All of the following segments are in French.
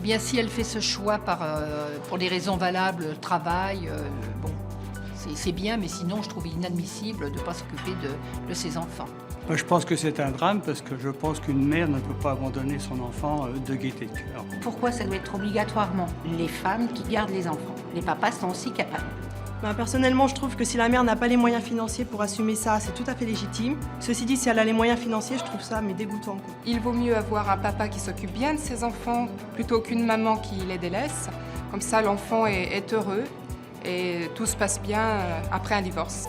bien, si elle fait ce choix pour des raisons valables, travail, bon, c'est bien, mais sinon, je trouve inadmissible de ne pas s'occuper de ses enfants. Je pense que c'est un drame parce que je pense qu'une mère ne peut pas abandonner son enfant de gaieté de cœur. Pourquoi ça doit être obligatoirement les femmes qui gardent les enfants? Les papas sont aussi capables. Personnellement, je trouve que si la mère n'a pas les moyens financiers pour assumer ça, c'est tout à fait légitime. Ceci dit, si elle a les moyens financiers, je trouve ça dégoûtant. Il vaut mieux avoir un papa qui s'occupe bien de ses enfants plutôt qu'une maman qui les délaisse. Comme ça, l'enfant est heureux et tout se passe bien après un divorce.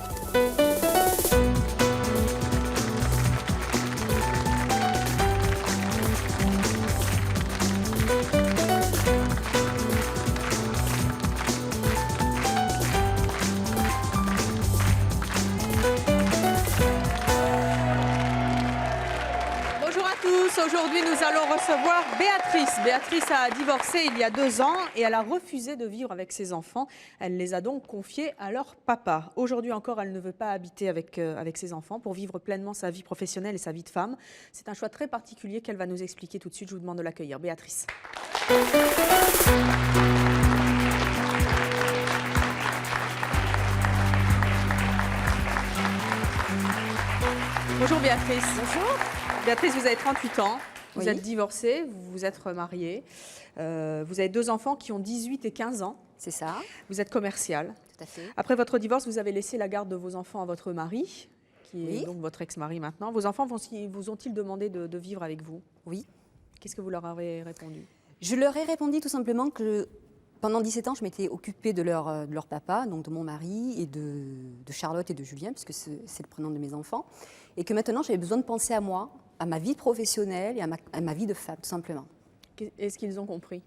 Aujourd'hui, nous allons recevoir Béatrice. Béatrice a divorcé il y a 2 ans et elle a refusé de vivre avec ses enfants. Elle les a donc confiés à leur papa. Aujourd'hui encore, elle ne veut pas habiter avec ses enfants pour vivre pleinement sa vie professionnelle et sa vie de femme. C'est un choix très particulier qu'elle va nous expliquer tout de suite. Je vous demande de l'accueillir. Béatrice. Bonjour Béatrice. Bonjour. Béatrice, vous avez 38 ans, vous Oui. êtes divorcée, vous vous êtes remariée, vous avez 2 enfants qui ont 18 et 15 ans, C'est ça, vous êtes commerciale. tout à fait. Après votre divorce, vous avez laissé la garde de vos enfants à votre mari, qui est Oui. donc votre ex-mari maintenant. Vos enfants vous ont-ils demandé de vivre avec vous? Oui. Qu'est-ce que vous leur avez répondu? Je leur ai répondu tout simplement que pendant 17 ans, je m'étais occupée de leur papa, donc de mon mari, et de Charlotte et de Julien, puisque c'est le prénom de mes enfants, et que maintenant, j'avais besoin de penser à moi, à ma vie professionnelle et à ma vie de femme, tout simplement. Est-ce qu'ils ont compris?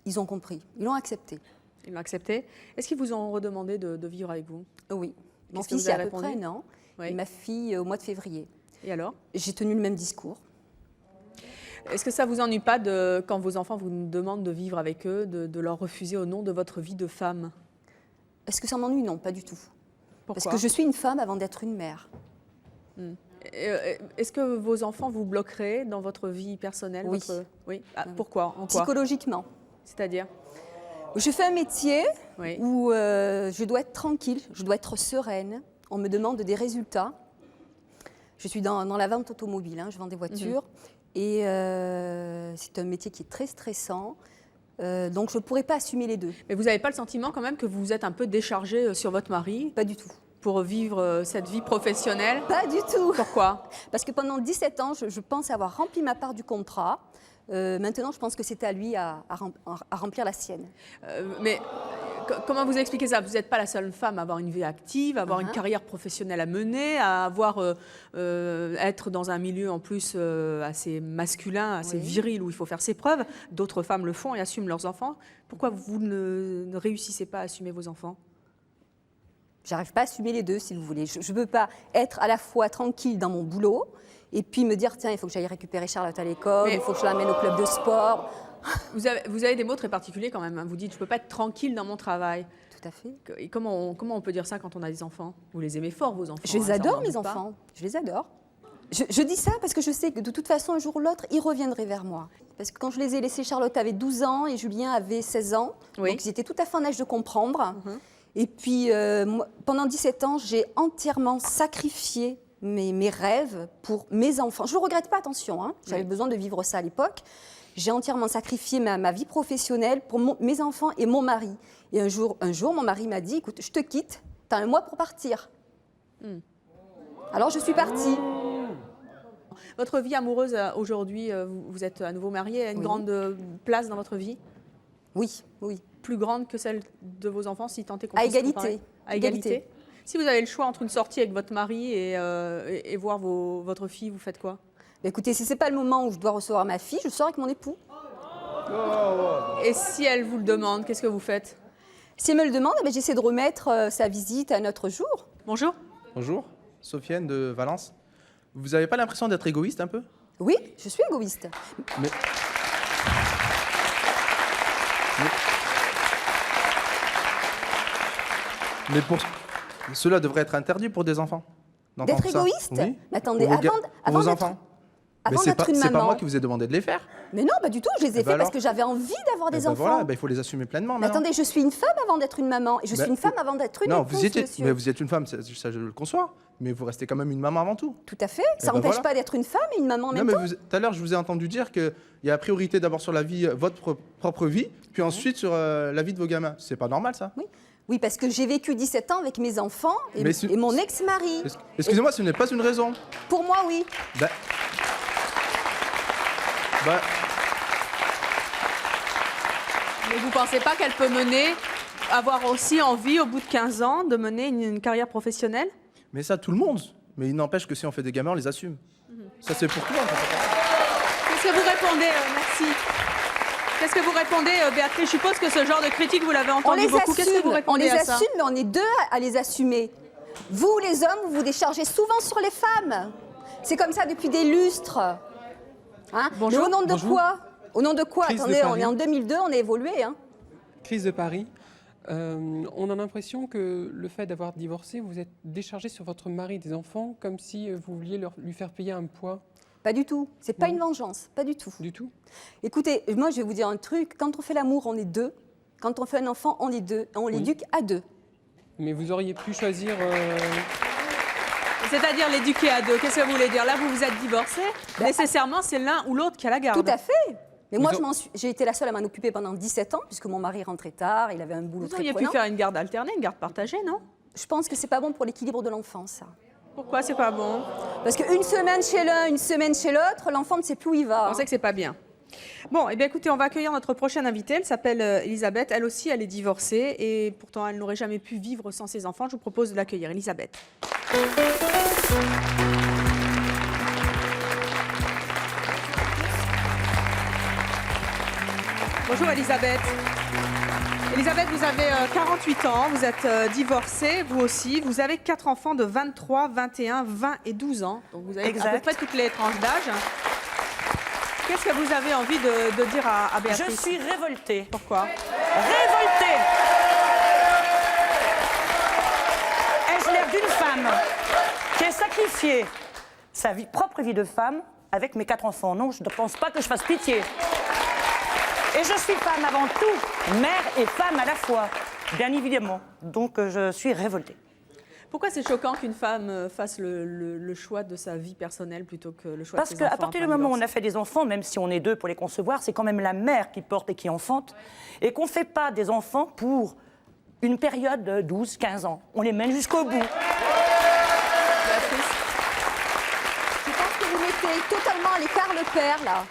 Ils ont compris, ils l'ont accepté. Ils l'ont accepté. Est-ce qu'ils vous ont redemandé de vivre avec vous? Oui. Mon Qu'est-ce que fils, vous il y a avez à peu près répondu? un an, Oui. et ma fille au mois de février. Et alors? J'ai tenu le même discours. Est-ce que ça vous ennuie pas quand vos enfants vous demandent de vivre avec eux, de leur refuser au nom de votre vie de femme? Est-ce que ça m'ennuie? Non, pas du tout. Pourquoi? Parce que je suis une femme avant d'être une mère. Est-ce que vos enfants vous bloqueraient dans votre vie personnelle? Oui. Oui. Ah, pourquoi? En quoi? Psychologiquement. C'est-à-dire? Je fais un métier Oui. où je dois être tranquille, je dois être sereine. On me demande des résultats. Je suis dans la vente automobile, je vends des voitures. Et c'est un métier qui est très stressant. Donc je ne pourrais pas assumer les deux. Mais vous n'avez pas le sentiment quand même que vous êtes un peu déchargée sur votre mari Pas du tout. pour vivre cette vie professionnelle? Pas du tout. Pourquoi? Parce que pendant 17 ans, je pense avoir rempli ma part du contrat. Maintenant, je pense que c'est à lui à remplir la sienne. Mais comment vous expliquez ça? Vous n'êtes pas la seule femme à avoir une vie active, à avoir une carrière professionnelle à mener, à être dans un milieu en plus assez masculin, assez viril, où il faut faire ses preuves. D'autres femmes le font et assument leurs enfants. Pourquoi vous ne réussissez pas à assumer vos enfants? J'arrive pas à assumer les deux, si vous voulez. Je ne veux pas être à la fois tranquille dans mon boulot et puis me dire, tiens, il faut que j'aille récupérer Charlotte à l'école, il faut que je l'amène au club de sport. Vous avez des mots très particuliers quand même. Vous dites, je ne peux pas être tranquille dans mon travail. Tout à fait. Et comment on peut dire ça quand on a des enfants? Vous les aimez fort, vos enfants? Je les ça, on adore, n'en mes doute pas. enfants. Je les adore. Je dis ça parce que je sais que de toute façon, un jour ou l'autre, ils reviendraient vers moi. Parce que quand je les ai laissés, Charlotte avait 12 ans et Julien avait 16 ans. Oui. Donc ils étaient tout à fait en âge de comprendre. Et puis, moi, pendant 17 ans, j'ai entièrement sacrifié mes rêves pour mes enfants. Je ne le regrette pas, attention. J'avais besoin de vivre ça à l'époque. J'ai entièrement sacrifié ma vie professionnelle pour mes enfants et mon mari. Et un jour, mon mari m'a dit, écoute, je te quitte, tu as un mois pour partir. Alors, je suis partie. Votre vie amoureuse aujourd'hui, vous êtes à nouveau mariée, a une grande place dans votre vie? Oui, oui. Plus grande que celle de vos enfants, si tant est qu'on À puisse égalité. comparer? À égalité. Si vous avez le choix entre une sortie avec votre mari et voir votre fille, vous faites quoi? Écoutez, si ce n'est pas le moment où je dois recevoir ma fille, je sors avec mon époux. Et si elle vous le demande, qu'est-ce que vous faites? Si elle me le demande, j'essaie de remettre sa visite à un autre jour. Bonjour. Bonjour, Sofiane de Valence. Vous n'avez pas l'impression d'être égoïste un peu? Oui, je suis égoïste. Mais cela devrait être interdit pour des enfants. D'être égoïste? Oui. Mais attendez, Pour vos avant enfants. avant c'est d'être une pas maman. moi qui vous ai demandé de les faire. Mais non, pas du tout, je les ai Eh faits ben parce alors que j'avais envie d'avoir des Eh ben enfants. voilà, ben, il faut les assumer pleinement. Mais maintenant. attendez, je suis une femme avant d'être une maman. Et je suis Ben, une femme avant d'être une Non, épouse, vous étiez, monsieur. mais vous êtes une femme, ça je le conçois. Mais vous restez quand même une maman avant tout. Tout à fait. Ça ben n'empêche voilà. pas d'être une femme et une maman en Non, même mais temps. tout à l'heure, je vous ai entendu dire qu'il y a la priorité d'abord sur la vie, votre propre vie, puis ensuite sur la vie de vos gamins. C'est pas normal, ça? Oui, parce que j'ai vécu 17 ans avec mes enfants Mais c'est- et mon ex-mari. Excusez-moi, ce n'est pas une raison. Pour moi, oui. Bah, Mais vous ne pensez pas qu'elle peut avoir aussi envie, au bout de 15 ans, de mener une carrière professionnelle? mais ça, tout le monde. Mais il n'empêche que si on fait des gamins, on les assume. Ça, c'est pour tout le monde. Qu'est-ce que vous répondez Merci. Qu'est-ce que vous répondez, Béatrice? Je suppose que ce genre de critique, vous l'avez On entendu les beaucoup. Qu'est-ce que vous assume, on répondez les à ça? assume, mais on est deux à les assumer. Vous, les hommes, vous vous déchargez souvent sur les femmes. C'est comme ça depuis des lustres. Hein? Bonjour. Mais au nom de Bonjour. quoi? Au nom de quoi? Crise de Attendez, on Paris. est en 2002, on a évolué. Hein? Crise de Paris. On a l'impression que le fait d'avoir divorcé, vous êtes déchargé sur votre mari des enfants comme si vous vouliez lui faire payer un poids. Pas du tout. C'est pas Non. une vengeance, pas du tout. Du tout. Écoutez, moi je vais vous dire un truc. Quand on fait l'amour, on est deux. Quand on fait un enfant, on est deux. On l'éduque à deux. Mais vous auriez pu choisir... C'est-à-dire l'éduquer à deux. Qu'est-ce que vous voulez dire? Là, vous vous êtes divorcés. Nécessairement, c'est l'un ou l'autre qui a la garde. Tout à fait. Mais moi, Vous j'ai été la seule à m'en occuper pendant 17 ans, puisque mon mari rentrait tard, il avait un boulot Vous très auriez pu prenant. faire une garde alternée, une garde partagée, non? Je pense que c'est pas bon pour l'équilibre de l'enfant, ça. Pourquoi c'est pas bon? Parce qu'une semaine chez l'un, une semaine chez l'autre, l'enfant ne sait plus où il va. On sait que c'est pas bien. Bon, eh bien écoutez, on va accueillir notre prochaine invitée. Elle s'appelle Elisabeth. Elle aussi, elle est divorcée et pourtant elle n'aurait jamais pu vivre sans ses enfants. Je vous propose de l'accueillir. Elisabeth. Bonjour Elisabeth. Elisabeth, vous avez 48 ans, vous êtes divorcée, vous aussi. Vous avez 4 enfants de 23, 21, 20 et 12 ans. Donc vous avez à peu près toutes les tranches d'âge. Qu'est-ce que vous avez envie de dire à Béatrice? Je suis révoltée. Pourquoi? Révoltée. Ai-je l'air d'une femme qui a sacrifié sa propre vie de femme avec mes 4 enfants? Non, je ne pense pas que je fasse pitié. Et je suis femme avant tout, mère et femme à la fois, bien évidemment. Donc je suis révoltée. Pourquoi c'est choquant qu'une femme fasse le choix de sa vie personnelle plutôt que le choix Parce de ses enfants? qu'à partir du après un moment où on divorce? a fait des enfants, même si on est deux pour les concevoir, c'est quand même la mère qui porte et qui enfante. Et qu'on ne fait pas des enfants pour une période de 12, 15 ans. On les mène jusqu'au bout. Je pense que vous mettez totalement à l'écart le père, là.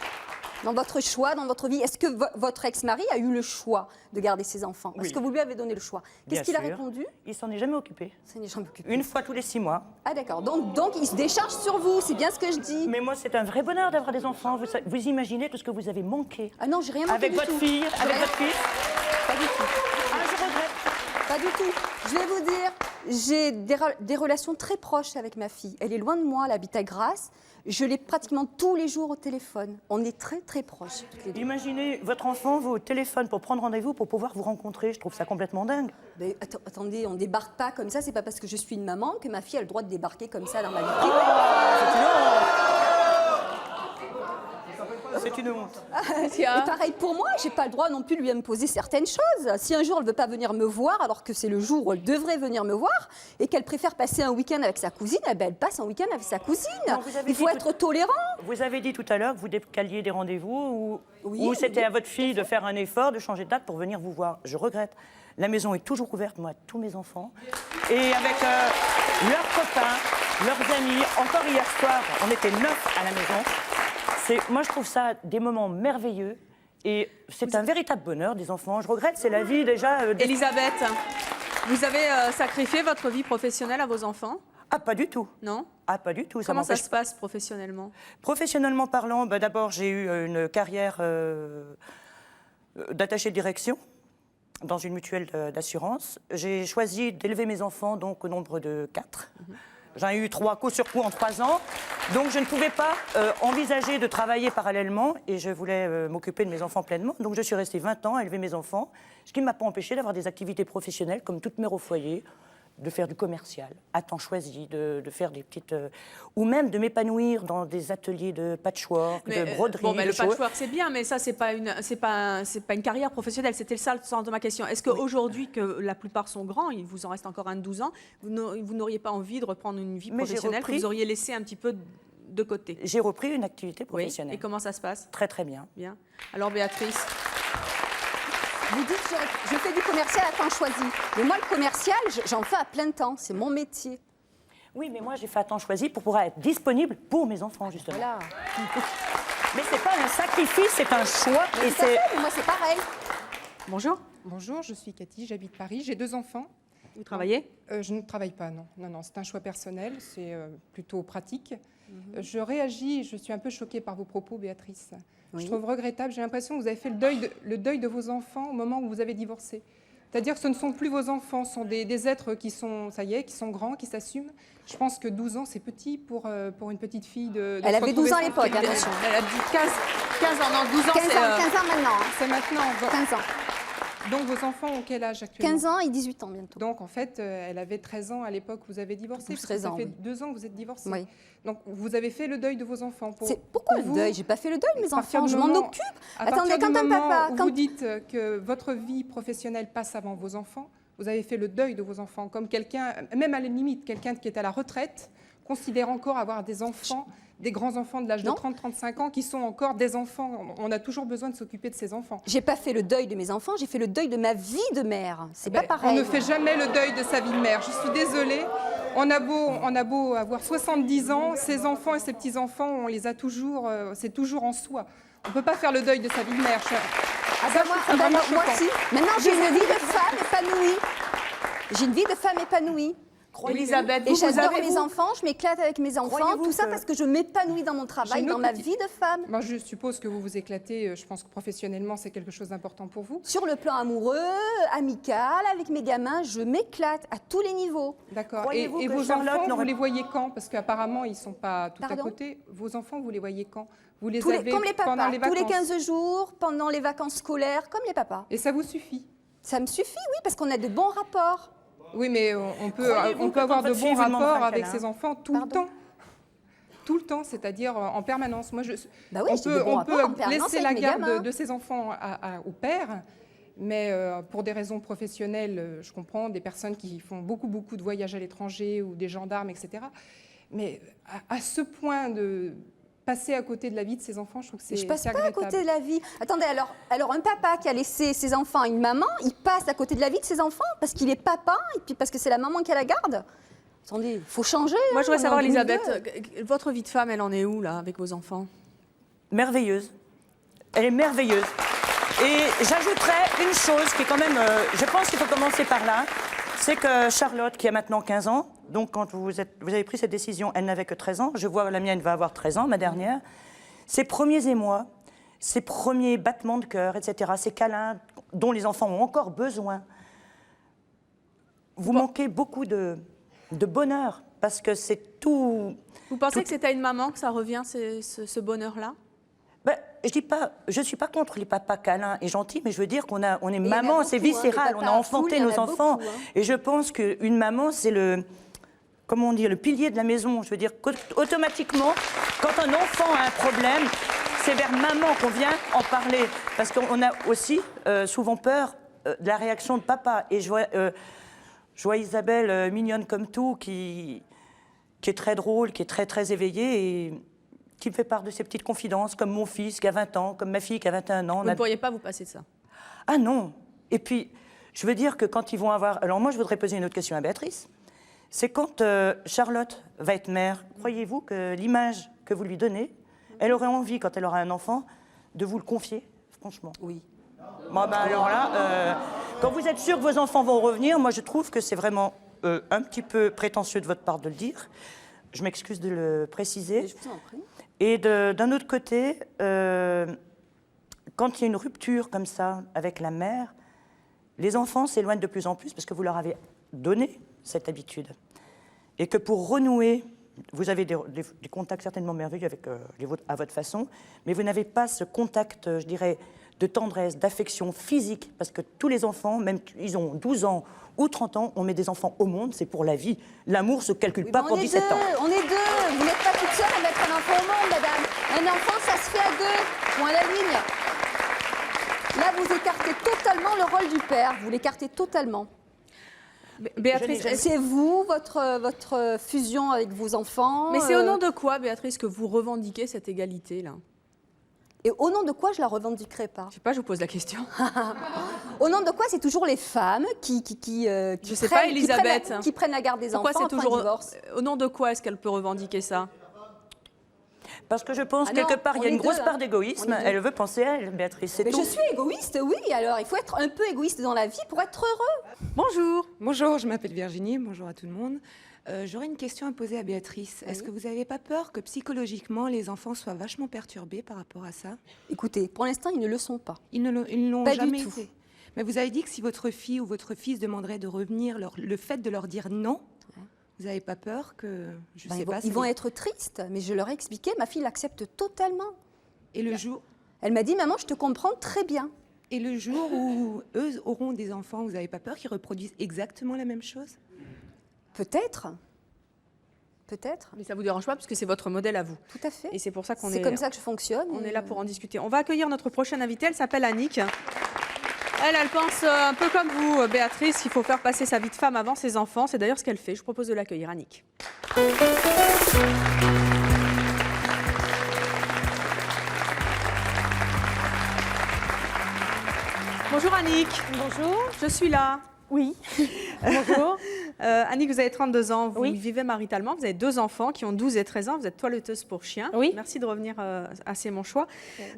Dans votre choix, dans votre vie. Est-ce que votre ex-mari a eu le choix de garder ses enfants? Est-ce Oui. que vous lui avez donné le choix? Qu'est-ce qu'il a Bien sûr. répondu? Il s'en est jamais occupé. Ça n'est jamais occupé. Une fois tous les 6 mois. Ah d'accord, donc il se décharge sur vous, c'est bien ce que je dis. Mais moi, c'est un vrai bonheur d'avoir des enfants. Vous imaginez tout ce que vous avez manqué. Ah non, j'ai rien manqué Avec du votre tout. fille, J'ai avec rien- votre fils. Pas du tout. Ah, je regrette. Pas du tout. Je vais vous dire, j'ai des relations très proches avec ma fille. Elle est loin de moi, elle habite à Grasse. Je l'ai pratiquement tous les jours au téléphone. On est très très proches, toutes les deux. Imaginez votre enfant, vous, au téléphone pour prendre rendez-vous, pour pouvoir vous rencontrer. Je trouve ça complètement dingue. Mais attendez, on débarque pas comme ça. C'est pas parce que je suis une maman que ma fille a le droit de débarquer comme ça dans ma vie privée. C'est une honte. Et pareil pour moi, j'ai pas le droit non plus de lui imposer certaines choses. Si un jour elle veut pas venir me voir, alors que c'est le jour où elle devrait venir me voir, et qu'elle préfère passer un week-end avec sa cousine, eh ben elle passe un week-end avec sa cousine. Non, vous avez Il faut dit être tolérant. Vous avez dit tout à l'heure que vous décaliez des rendez-vous Oui, ou c'était oui. à votre fille de faire un effort, de changer de date pour venir vous voir. Je regrette. La maison est toujours ouverte, moi, à tous mes enfants. Et avec leurs copains, leurs amis. Encore hier soir, on était 9 à la maison. Moi, je trouve ça des moments merveilleux. Et c'est un véritable bonheur des enfants. Je regrette, c'est la vie déjà... Elisabeth, vous avez sacrifié votre vie professionnelle à vos enfants? Ah, pas du tout. Non? Ah, pas du tout. Comment ça m'empêche se passe professionnellement? Professionnellement parlant, d'abord j'ai eu une carrière d'attaché de direction dans une mutuelle d'assurance. J'ai choisi d'élever mes enfants donc au nombre de 4. J'en ai eu 3 coup sur coup en 3 ans. Donc je ne pouvais pas envisager de travailler parallèlement et je voulais m'occuper de mes enfants pleinement. Donc je suis restée 20 ans à élever mes enfants, ce qui ne m'a pas empêché d'avoir des activités professionnelles comme toute mère au foyer. de faire du commercial à temps choisi, de faire des petites... ou même de m'épanouir dans des ateliers de patchwork, de broderie. Bon, le de choses. patchwork, c'est bien, mais ça, c'est pas une carrière professionnelle. C'était le sens de ma question. Est-ce qu'aujourd'hui, que la plupart sont grands, il vous en reste encore un de 12 ans, vous n'auriez pas envie de reprendre une vie professionnelle que vous auriez laissé un petit peu de côté? J'ai repris une activité professionnelle. Oui. Et comment ça se passe? Très, très bien. Bien. Alors, Béatrice? Vous dites que je fais du commercial à temps choisi. Mais moi, le commercial, j'en fais à plein temps. C'est mon métier. Oui, mais moi, j'ai fait à temps choisi pour pouvoir être disponible pour mes enfants, justement. Voilà. Mais c'est pas un sacrifice, c'est un choix. Et moi, c'est pareil. Bonjour. Bonjour, je suis Cathy, j'habite Paris, j'ai 2 enfants. Vous travaillez? Je ne travaille pas, non. Non, c'est un choix personnel, c'est plutôt pratique. Je réagis, je suis un peu choquée par vos propos, Béatrice. Oui. Je trouve regrettable, j'ai l'impression que vous avez fait le deuil de vos enfants au moment où vous avez divorcé. C'est-à-dire que ce ne sont plus vos enfants, ce sont des êtres qui sont, ça y est, qui sont grands, qui s'assument. Je pense que 12 ans, c'est petit pour une petite fille de Elle avait 12 ans à l'époque, attention. Elle a dit 15 ans, non, 12 ans, 15 ans maintenant. Hein. C'est maintenant. 15 ans. Donc vos enfants ont quel âge actuellement? 15 ans et 18 ans bientôt. Donc en fait, elle avait 13 ans à l'époque où vous avez divorcé. 13 ans, ça fait oui. 2 ans que vous êtes divorcé. Oui. Donc vous avez fait le deuil de vos enfants. Pourquoi le deuil? J'ai pas fait le deuil de mes enfants, je m'en occupe. Attendez, quand un papa... Vous dites que votre vie professionnelle passe avant vos enfants, vous avez fait le deuil de vos enfants. Comme quelqu'un, même à la limite, quelqu'un qui est à la retraite, considère encore avoir des enfants, des grands-enfants de l'âge de 30-35 ans qui sont encore des enfants. On a toujours besoin de s'occuper de ses enfants. J'ai pas fait le deuil de mes enfants, j'ai fait le deuil de ma vie de mère. C'est pas pareil. On ne fait jamais le deuil de sa vie de mère. Je suis désolée. On a beau avoir 70 ans, ses enfants et ses petits-enfants, on les a toujours, c'est toujours en soi. On ne peut pas faire le deuil de sa vie de mère. Moi aussi. Maintenant, j'ai une vie de femme épanouie. J'ai une vie de femme épanouie. Elisabeth, et j'adore mes enfants, je m'éclate avec mes enfants, tout ça parce que je m'épanouis dans mon travail, dans ma vie de femme. Moi, je suppose que vous vous éclatez, je pense que professionnellement, c'est quelque chose d'important pour vous. Sur le plan amoureux, amical, avec mes gamins, je m'éclate à tous les niveaux. D'accord. Et vos enfants, vous les voyez quand? Parce qu'apparemment, ils ne sont pas tout à côté. Vos enfants, vous les voyez quand? Vous les avez comme les papas, pendant les vacances? tous les 15 jours, pendant les vacances scolaires, comme les papas. Et ça vous suffit? Ça me suffit, oui, parce qu'on a de bons rapports. Oui, mais on peut avoir de bons rapports avec ses enfants tout le temps. Tout le temps, c'est-à-dire en permanence. Moi, on peut laisser la garde de ses enfants au père, mais pour des raisons professionnelles, je comprends, des personnes qui font beaucoup de voyages à l'étranger ou des gendarmes, etc. Mais à ce point de passer à côté de la vie de ses enfants, je trouve que c'est agréable. Je passe pas à côté de la vie. Attendez, alors un papa qui a laissé ses enfants à une maman, il passe à côté de la vie de ses enfants parce qu'il est papa et puis parce que c'est la maman qui a la garde. Attendez, il faut changer. Moi, je voudrais savoir, Elisabeth, votre vie de femme, elle en est où, là, avec vos enfants? Merveilleuse. Elle est merveilleuse. Et j'ajouterais une chose qui est quand même, je pense qu'il faut commencer par là, c'est que Charlotte, qui a maintenant 15 ans, donc quand vous avez pris cette décision, elle n'avait que 13 ans, je vois la mienne va avoir 13 ans, ma dernière, ses premiers émois, ses premiers battements de cœur, etc., ces câlins dont les enfants ont encore besoin, vous manquez beaucoup de bonheur, parce que c'est tout... Vous pensez que c'est à une maman que ça revient, ce bonheur-là? Je ne suis pas contre les papas câlins et gentils, mais je veux dire qu'on est maman, c'est viscéral, on a enfanté nos enfants. Et je pense qu'une maman, c'est le pilier de la maison. Je veux dire qu'automatiquement, quand un enfant a un problème, c'est vers maman qu'on vient en parler. Parce qu'on a aussi souvent peur de la réaction de papa. Et je vois Isabelle, mignonne comme tout, qui est très drôle, qui est très, très éveillée et qui me fait part de ses petites confidences, comme mon fils qui a 20 ans, comme ma fille qui a 21 ans. Vous ne pourriez pas vous passer de ça? Ah non. Et puis, je veux dire que quand ils vont avoir... Alors moi, je voudrais poser une autre question à Béatrice. C'est quand Charlotte va être mère, croyez-vous que l'image que vous lui donnez, elle aurait envie, quand elle aura un enfant, de vous le confier? Franchement. Oui. Bon, alors là, quand vous êtes sûr que vos enfants vont revenir, moi, je trouve que c'est vraiment un petit peu prétentieux de votre part de le dire. Je m'excuse de le préciser. Je vous en prie. Et d'un autre côté, quand il y a une rupture comme ça avec la mère, les enfants s'éloignent de plus en plus parce que vous leur avez donné cette habitude. Et que pour renouer, vous avez des contacts certainement merveilleux avec, à votre façon, mais vous n'avez pas ce contact, je dirais, de tendresse, d'affection physique, parce que tous les enfants, même ils ont 12 ans ou 30 ans, on met des enfants au monde, c'est pour la vie. L'amour ne se calcule pas pour 17 ans. On est deux. Vous n'êtes pas toute seule à mettre un enfant au monde, madame. Un enfant, ça se fait à deux. Point à la ligne. Là, vous écartez totalement le rôle du père. Vous l'écartez totalement. Béatrice, c'est vous, votre fusion avec vos enfants. Mais c'est au nom de quoi, Béatrice, que vous revendiquez cette égalité-là? Et au nom de quoi je la revendiquerai pas? Je sais pas, je vous pose la question. Au nom de quoi c'est toujours les femmes qui je sais pas, Elisabeth. Qui prennent la garde des Pourquoi enfants c'est toujours après un divorce. Au nom de quoi est-ce qu'elle peut revendiquer ça? Parce que je pense quelque part, il y a une grosse part d'égoïsme. Elle veut penser à elle, Béatrice, c'est tout. Je suis égoïste, oui. Alors, il faut être un peu égoïste dans la vie pour être heureux. Bonjour. Bonjour, je m'appelle Virginie. Bonjour à tout le monde. J'aurais une question à poser à Béatrice. Est-ce que vous n'avez pas peur que psychologiquement, les enfants soient vachement perturbés par rapport à ça? Écoutez, pour l'instant, ils ne le sont pas. Ils ne l'ont pas jamais du tout. été. Mais vous avez dit que si votre fille ou votre fils demanderait de revenir, le fait de leur dire non, vous n'avez pas peur que... Ils vont être tristes, mais je leur ai expliqué, ma fille l'accepte totalement. Et le jour... Elle m'a dit, maman, je te comprends très bien. Et le jour où eux auront des enfants, vous n'avez pas peur qu'ils reproduisent exactement la même chose? Peut-être. Peut-être. Mais ça ne vous dérange pas parce que c'est votre modèle à vous. Tout à fait. Et c'est pour ça qu'on est... C'est comme ça que je fonctionne. On est là pour en discuter. On va accueillir notre prochaine invitée, elle s'appelle Annick. Elle pense un peu comme vous, Béatrice, qu'il faut faire passer sa vie de femme avant ses enfants. C'est d'ailleurs ce qu'elle fait. Je vous propose de l'accueillir, Annick. Bonjour Annick. Bonjour. Je suis là. Oui. Bonjour. Annick, vous avez 32 ans, vous vivez maritalement, vous avez 2 enfants qui ont 12 et 13 ans, vous êtes toiletteuse pour chiens. Oui. Merci de revenir à C'est mon choix.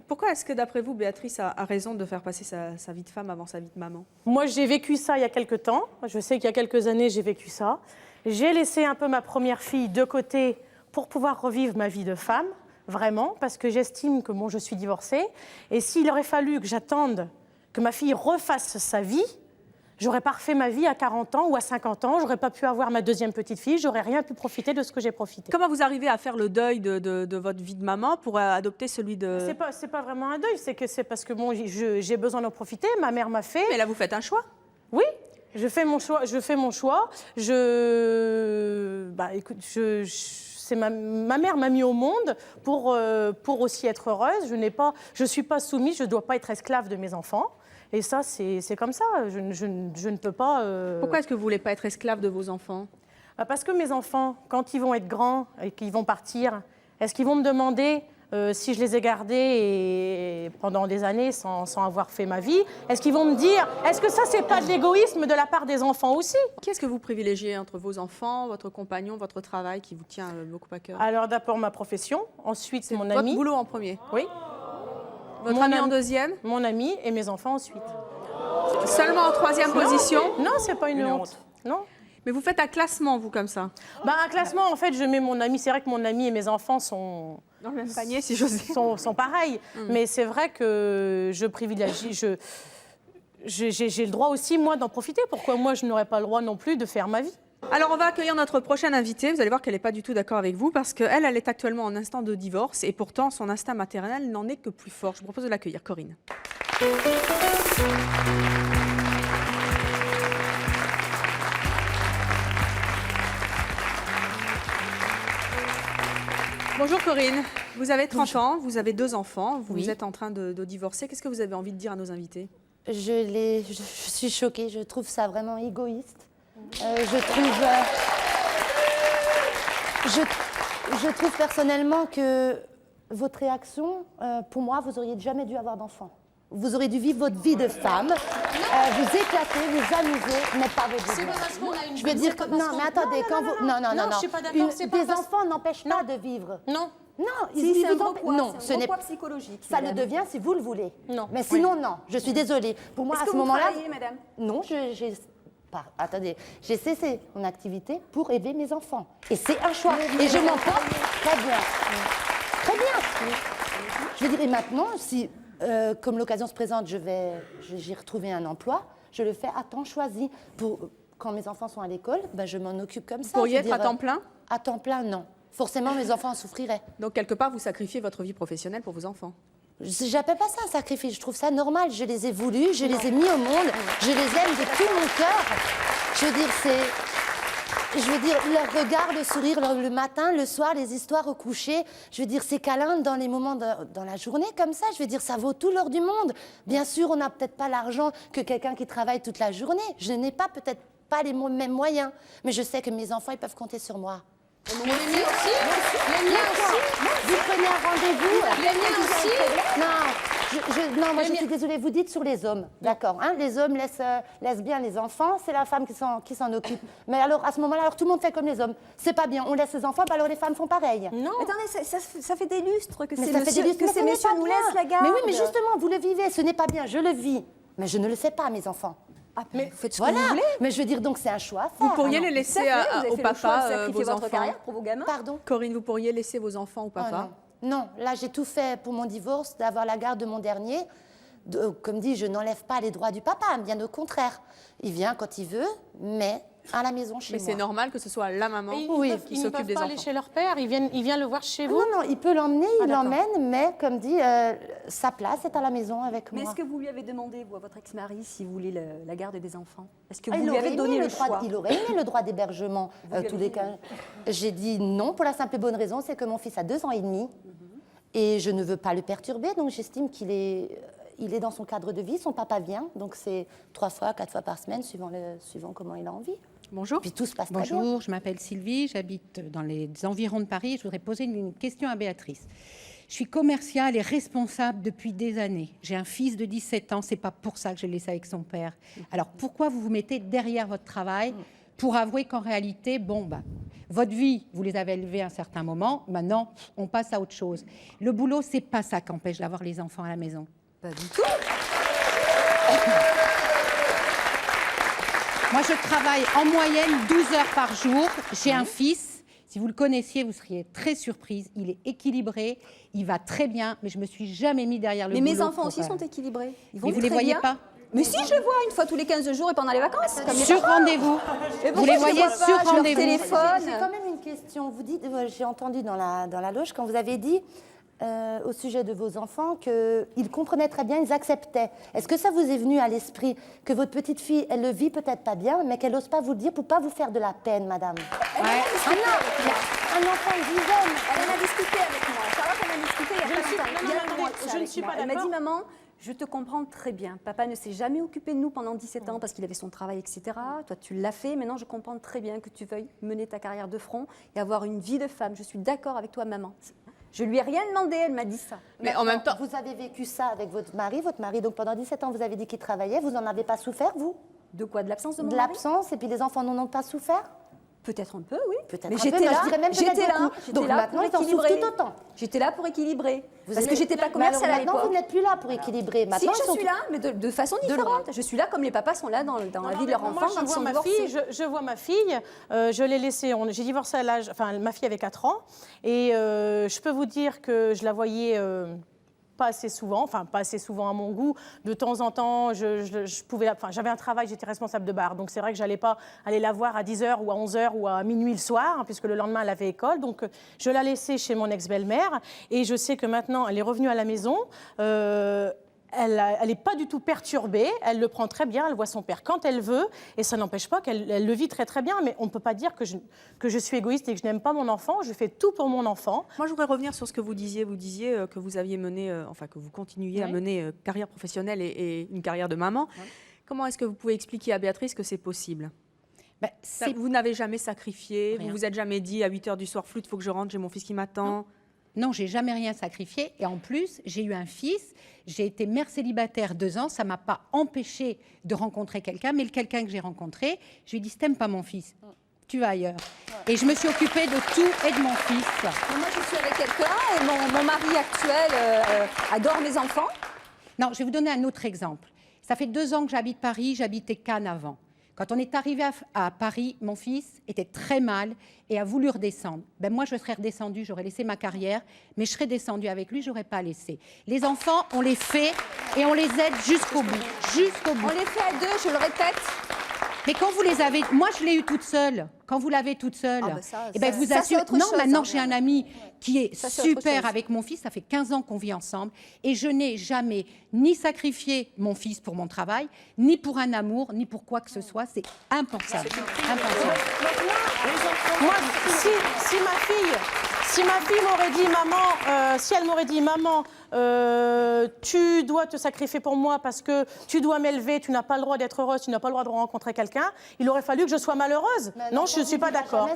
Pourquoi est-ce que d'après vous, Béatrice a raison de faire passer sa vie de femme avant sa vie de maman? Moi, j'ai vécu ça il y a quelques temps. Je sais qu'il y a quelques années, j'ai vécu ça. J'ai laissé un peu ma première fille de côté pour pouvoir revivre ma vie de femme, vraiment, parce que j'estime que je suis divorcée. Et s'il aurait fallu que j'attende que ma fille refasse sa vie, j'aurais pas refait ma vie à 40 ans ou à 50 ans, j'aurais pas pu avoir ma deuxième petite fille, j'aurais rien pu profiter de ce que j'ai profité. Comment vous arrivez à faire le deuil de votre vie de maman pour adopter celui de... C'est pas vraiment un deuil, c'est parce que j'ai besoin d'en profiter, ma mère m'a fait... Mais là, vous faites un choix? Oui, je fais mon choix. Ma mère m'a mis au monde pour aussi être heureuse. Je suis pas soumise, je ne dois pas être esclave de mes enfants. Et ça, c'est comme ça. Je ne peux pas... Pourquoi est-ce que vous ne voulez pas être esclave de vos enfants? Parce que mes enfants, quand ils vont être grands et qu'ils vont partir, est-ce qu'ils vont me demander si je les ai gardés pendant des années sans avoir fait ma vie? Est-ce qu'ils vont me dire... Est-ce que ça, c'est pas de l'égoïsme de la part des enfants aussi? Qu'est-ce que vous privilégiez entre vos enfants, votre compagnon, votre travail qui vous tient beaucoup à cœur? Alors d'abord ma profession, ensuite mon ami. Votre boulot en premier? Oui. Votre ami en deuxième? Mon ami et mes enfants ensuite. Seulement en troisième position? Non, c'est pas une honte. Non. Mais vous faites un classement, vous, comme ça? Un classement, en fait, je mets mon ami. C'est vrai que mon ami et mes enfants sont... Dans le même panier, si j'ose dire. Sont pareils. Mais c'est vrai que je privilégie... J'ai le droit aussi, moi, d'en profiter. Pourquoi moi, je n'aurais pas le droit non plus de faire ma vie? Alors, on va accueillir notre prochaine invitée. Vous allez voir qu'elle n'est pas du tout d'accord avec vous parce qu'elle est actuellement en instant de divorce et pourtant, son instinct maternel n'en est que plus fort. Je vous propose de l'accueillir, Corinne. Bonjour Corinne, vous avez 30 ans, vous avez 2 enfants, vous êtes en train de divorcer. Qu'est-ce que vous avez envie de dire à nos invités? Je suis choquée, je trouve ça vraiment égoïste. Je trouve personnellement que votre réaction, pour moi, vous n'auriez jamais dû avoir d'enfant. Vous auriez dû vivre votre vie de femme, vous éclater, vous amuser, mais pas votre vie. Je veux dire que... Non, mais attendez, quand vous... Non, je suis pas d'accord, des enfants n'empêchent pas de vivre. Non. Non, c'est un gros poids, non, c'est un gros poids psychologique. Ça le devient si vous le voulez. Non. Mais sinon, non. Je suis désolée. Pour moi, à ce moment-là... Est-ce que vous travaillez, madame? Non, attendez, j'ai cessé mon activité pour aider mes enfants. Et c'est un choix. Et je m'en porte très bien. Très bien. Je veux dire, et maintenant, si, comme l'occasion se présente, j'ai retrouvé un emploi, je le fais à temps choisi. Quand mes enfants sont à l'école, je m'en occupe comme ça. Vous pourriez être à temps plein? À temps plein, non. Forcément, mes enfants en souffriraient. Donc, quelque part, vous sacrifiez votre vie professionnelle pour vos enfants? J'appelle pas ça un sacrifice, je trouve ça normal. Je les ai voulus, je les ai mis au monde, je les aime de tout mon cœur. Je veux dire, leur regard, le sourire le matin, le soir, les histoires au coucher. Je veux dire, ces câlins dans les moments dans la journée comme ça, je veux dire, ça vaut tout l'or du monde. Bien sûr, on n'a peut-être pas l'argent que quelqu'un qui travaille toute la journée. Je n'ai pas peut-être pas les mêmes moyens, mais je sais que mes enfants, ils peuvent compter sur moi. Les miens aussi. Les miens aussi. Vous prenez un rendez-vous. Les miens aussi. Non, moi je suis désolée, vous dites sur les hommes, d'accord, hein, les hommes laissent bien les enfants, c'est la femme qui s'en occupe. Mais alors, à ce moment-là, alors tout le monde fait comme les hommes. C'est pas bien, on laisse les enfants, bah alors les femmes font pareil. Non. Mais attendez, ça fait des lustres que ces messieurs nous laissent la garde. Mais oui, mais justement, vous le vivez, ce n'est pas bien, je le vis. Mais je ne le fais pas à mes enfants. Ah, mais vous faites ce voilà. que vous voulez. Mais je veux dire, donc c'est un choix à faire. Vous pourriez les laisser au papa, vos votre enfants. carrière pour vos gamins. Pardon. Corinne, vous pourriez laisser vos enfants au papa? Non, là j'ai tout fait pour mon divorce, d'avoir la garde de mon dernier. Comme dit, je n'enlève pas les droits du papa, bien au contraire. Il vient quand il veut, mais à la maison chez moi. Mais c'est normal que ce soit la maman qui s'occupe des enfants. Ils ne peuvent pas aller chez leur père, il vient le voir chez vous? Non, il peut l'emmener, il l'emmène, mais comme dit, sa place est à la maison avec moi. Mais est-ce que vous lui avez demandé, vous, à votre ex-mari, si vous voulez la garde des enfants? Est-ce que vous lui avez donné le choix? Il aurait aimé le droit d'hébergement, tous les cas. J'ai dit non, pour la simple et bonne raison, c'est que mon fils a 2 ans et demi, et je ne veux pas le perturber, donc j'estime qu'il est dans son cadre de vie, son papa vient, donc c'est 3 fois, 4 fois par semaine, suivant comment il a envie. Bonjour. Puis tout se passe très bien. Bonjour, je m'appelle Sylvie, j'habite dans les environs de Paris. Je voudrais poser une question à Béatrice. Je suis commerciale et responsable depuis des années. J'ai un fils de 17 ans, c'est pas pour ça que je l'ai laissé avec son père. Alors pourquoi vous vous mettez derrière votre travail pour avouer qu'en réalité, votre vie, vous les avez élevés à un certain moment, maintenant on passe à autre chose. Le boulot, c'est pas ça qui empêche d'avoir les enfants à la maison. Pas du tout. Moi, je travaille en moyenne 12 heures par jour. J'ai un fils. Si vous le connaissiez, vous seriez très surprise. Il est équilibré, il va très bien, mais je me suis jamais mis derrière le boulot. Mais mes enfants aussi sont équilibrés. Ils vont mais vous les voyez pas? Mais si, je les vois une fois tous les 15 jours et pendant les vacances. Sur rendez-vous. Vous les voyez sur rendez-vous. J'ai quand même une question. Vous dites, j'ai entendu dans la loge quand vous avez dit au sujet de vos enfants qu'ils comprenaient très bien, ils acceptaient. Est-ce que ça vous est venu à l'esprit que votre petite fille, elle le vit peut-être pas bien, mais qu'elle n'ose pas vous le dire pour pas vous faire de la peine, madame? Un enfant de 10 ans. Elle en a discuté avec moi. Charlotte en a discuté il y a pas longtemps. Je ne suis pas Elle m'a d'accord. dit, maman, je te comprends très bien. Papa ne s'est jamais occupé de nous pendant 17 ans parce qu'il avait son travail, etc. Toi, tu l'as fait. Maintenant, je comprends très bien que tu veuilles mener ta carrière de front et avoir une vie de femme. Je suis d'accord avec toi, maman. Je lui ai rien demandé, elle m'a dit ça. Mais en même temps, vous avez vécu ça avec votre mari. Votre mari, donc pendant 17 ans, vous avez dit qu'il travaillait. Vous n'en avez pas souffert, vous? De quoi? De l'absence de mon De mari? l'absence, et puis les enfants n'en ont pas souffert? Peut-être un peu, oui. Peut-être mais un peu, j'étais là, je dirais même j'étais là, beaucoup. j'étais Donc là maintenant, pour ils en souffrent équilibrer. tout autant. J'étais là pour équilibrer. Parce que êtes- j'étais pas Mais commerciale à alors, maintenant, l'époque. vous n'êtes plus là pour équilibrer. Si, Maintenant, je ils sont suis là, mais de façon différente. Je suis là comme les papas sont là dans la vie de leur enfant quand ils sont divorcés. Je vois ma fille, je l'ai laissée, j'ai divorcé à l'âge, enfin ma fille avait 4 ans, et je peux vous dire que je la voyais pas assez souvent à mon goût. De temps en temps, je pouvais, enfin j'avais un travail, j'étais responsable de bar, donc c'est vrai que j'allais pas aller la voir à 10h ou à 11h ou à minuit le soir, hein, puisque le lendemain elle avait école, donc je la laissais chez mon ex-belle-mère, et je sais que maintenant elle est revenue à la maison. Elle n'est pas du tout perturbée, elle le prend très bien, elle voit son père quand elle veut, et ça n'empêche pas qu'elle le vit très très bien, mais on ne peut pas dire que je suis égoïste et que je n'aime pas mon enfant, je fais tout pour mon enfant. Moi, je voudrais revenir sur ce que vous disiez. Vous disiez que vous aviez mené, que vous continuiez à mener carrière professionnelle et une carrière de maman. Comment est-ce que vous pouvez expliquer à Béatrice que c'est possible? Vous n'avez jamais sacrifié, vous vous êtes jamais dit à 8h du soir, flûte, il faut que je rentre, j'ai mon fils qui m'attend. Non, j'ai jamais rien sacrifié. Et en plus, j'ai eu un fils. J'ai été mère célibataire 2 ans. Ça m'a pas empêché de rencontrer quelqu'un. Mais le quelqu'un que j'ai rencontré, je lui ai dit, si t'aimes pas mon fils, tu vas ailleurs. Et je me suis occupée de tout et de mon fils. Moi, je suis avec quelqu'un et mon mari actuel adore mes enfants. Non, je vais vous donner un autre exemple. Ça fait 2 ans que j'habite Paris. J'habitais Cannes avant. Quand on est arrivé à Paris, mon fils était très mal et a voulu redescendre. Ben moi, je serais redescendue, j'aurais laissé ma carrière, mais je serais descendue avec lui, je n'aurais pas laissé. Les enfants, on les fait et on les aide jusqu'au bout. Jusqu'au bout. On les fait à 2, je le répète. Mais quand vous les avez... Moi, je l'ai eu toute seule. Quand vous l'avez toute seule, eh ben, vous ça, assumez. c'est autre Non, chose, maintenant hein. j'ai un ami qui est Ça, c'est autre super chose. avec mon fils. Ça fait 15 ans qu'on vit ensemble. Et je n'ai jamais ni sacrifié mon fils pour mon travail, ni pour un amour, ni pour quoi que ce soit. C'est impensable. Impensable. Moi, si ma fille m'aurait dit, maman, si elle m'aurait dit, maman, tu dois te sacrifier pour moi parce que tu dois m'élever, tu n'as pas le droit d'être heureuse, tu n'as pas le droit de rencontrer quelqu'un, il aurait fallu que je sois malheureuse. Non, je ne suis pas d'accord.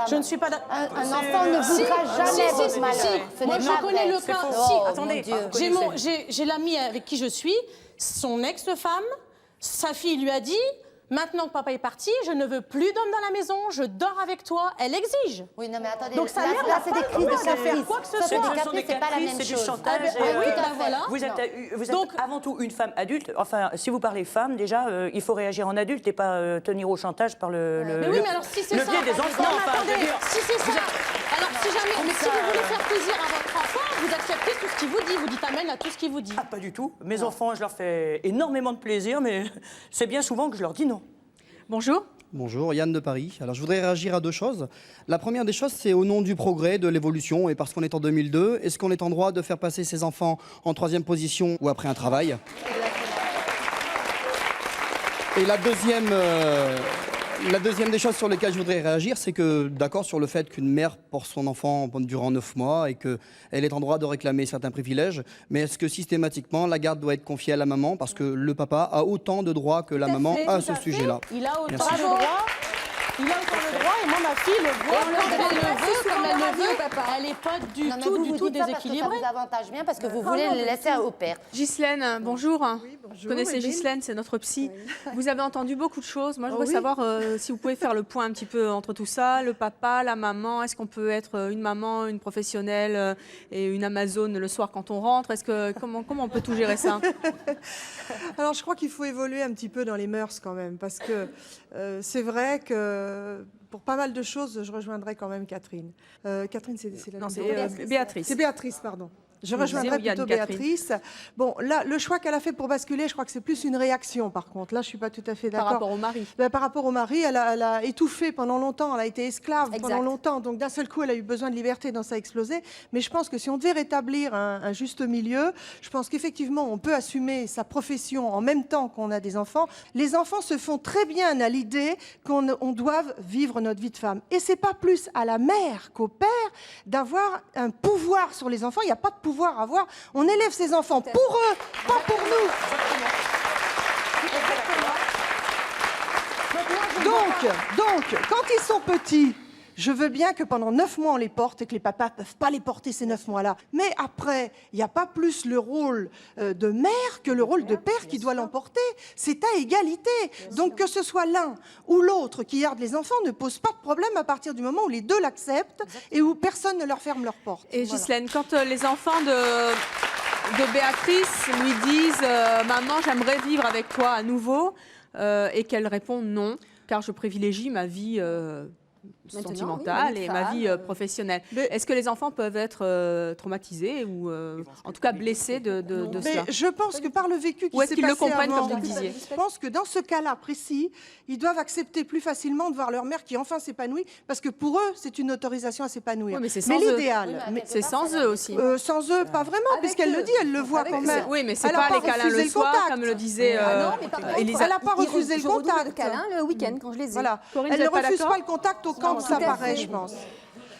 Je ne suis pas d'accord. Un enfant ne voudra jamais votre malheur. Moi, je connais le cas. Oh, Si, mon attendez, Dieu. j'ai l'ami avec qui je suis, son ex-femme, sa fille lui a dit, maintenant que papa est parti, je ne veux plus d'homme dans la maison, je dors avec toi. Elle exige. Oui, non, mais attendez, Donc sa là, mère là, n'a c'est pas des le crises droit de de faire caprice. quoi que ce Ça, soit. c'est pas la même C'est du chose. chantage. oui, ben voilà. Vous êtes avant tout une femme adulte. Enfin, si vous parlez femme, déjà, il faut réagir en adulte et pas tenir au chantage par Mais oui, mais alors si c'est ça. biais des enfants. Non, mais enfin, je veux attendez, dire, si c'est ça. Alors si jamais, mais si vous voulez faire plaisir à votre enfant, vous acceptez tout ce qu'il vous dit. Vous dites amen à tout ce qu'il vous dit. Ah, pas du tout. Mes enfants, je leur fais énormément de plaisir, mais c'est bien souvent que je leur dis non. Bonjour. Bonjour, Yann de Paris. Alors je voudrais réagir à deux choses. La première des choses, c'est au nom du progrès, de l'évolution, et parce qu'on est en 2002, est-ce qu'on est en droit de faire passer ses enfants en 3e position ou après un travail? Et la deuxième des choses sur lesquelles je voudrais réagir, c'est que d'accord sur le fait qu'une mère porte son enfant durant 9 mois et qu'elle est en droit de réclamer certains privilèges, mais est-ce que systématiquement la garde doit être confiée à la maman parce que le papa a autant de droits que la maman à ce sujet-là? Il a autant Merci. de droits. Il a autant de droits et moi ma fille le voit quand elle le veut, comme elle le veut. Elle n'est pas du Non, mais tout, vous du vous tout dites ça parce que déséquilibrée. Ça vous avantage bien parce que vous voulez les laisser au père. Ghislaine, bonjour. bonjour. Vous connaissez Evelyne. Ghislaine, c'est notre psy. Vous avez entendu beaucoup de choses. Moi, je voudrais oui. savoir si vous pouvez faire le point un petit peu entre tout ça, le papa, la maman. Est-ce qu'on peut être une maman, une professionnelle et une Amazone le soir quand on rentre? Comment on peut tout gérer ça? Alors, je crois qu'il faut évoluer un petit peu dans les mœurs quand même, parce que c'est vrai que pour pas mal de choses, je rejoindrai quand même Catherine. Catherine, c'est la Non, c'est Béatrice. C'est Béatrice, pardon. Je Vous rejoindrai disiez, plutôt Yann, Catherine. Béatrice. Bon, là, le choix qu'elle a fait pour basculer, je crois que c'est plus une réaction, par contre. Là, je suis pas tout à fait d'accord. Par rapport au mari. Ben, par rapport au mari, elle a étouffé pendant longtemps, elle a été esclave pendant longtemps. Donc, d'un seul coup, elle a eu besoin de liberté, donc ça a explosé. Mais je pense que si on devait rétablir un juste milieu, je pense qu'effectivement, on peut assumer sa profession en même temps qu'on a des enfants. Les enfants se font très bien à l'idée qu'on doit vivre notre vie de femme. Et c'est pas plus à la mère qu'au père d'avoir un pouvoir sur les enfants. Il n'y a pas de pouvoir à avoir. On élève ses enfants pour eux, pas pour nous. Donc, quand ils sont petits, je veux bien que pendant 9 mois on les porte et que les papas ne peuvent pas les porter ces 9 mois-là. Mais après, il n'y a pas plus le rôle de mère que le rôle de père qui doit l'emporter. C'est à égalité. Donc que ce soit l'un ou l'autre qui garde les enfants ne pose pas de problème à partir du moment où les deux l'acceptent et où personne ne leur ferme leur porte. Et Voilà. Ghislaine, quand les enfants de Béatrice lui disent Maman, j'aimerais vivre avec toi à nouveau, et qu'elle répond non, car je privilégie ma vie sentimentale oui, et ma vie professionnelle. Est-ce que les enfants peuvent être traumatisés ou en tout cas blessés de cela? Mais je pense que par le vécu qui Ou est-ce s'est qu'ils le passé comprennent avant, comme vous le disiez? Je pense que dans ce cas-là précis, ils doivent accepter plus facilement de voir leur mère qui enfin s'épanouit, parce que pour eux, c'est une autorisation à s'épanouir. Oui, mais c'est sans eux. l'idéal... Oui, mais c'est sans eux aussi. Sans eux, pas vraiment, puisqu'elle le dit, elle le voit quand même. Oui, mais c'est Elle a pas les câlins refusé le soir, contact. comme le disait Elisa. Elle n'a pas refusé le Je redouble contact. de câlins le week-end quand je les ai. Voilà. Corinne, Elle vous ne êtes pas refuse d'accord? pas le contact autant que ça paraît, je pense.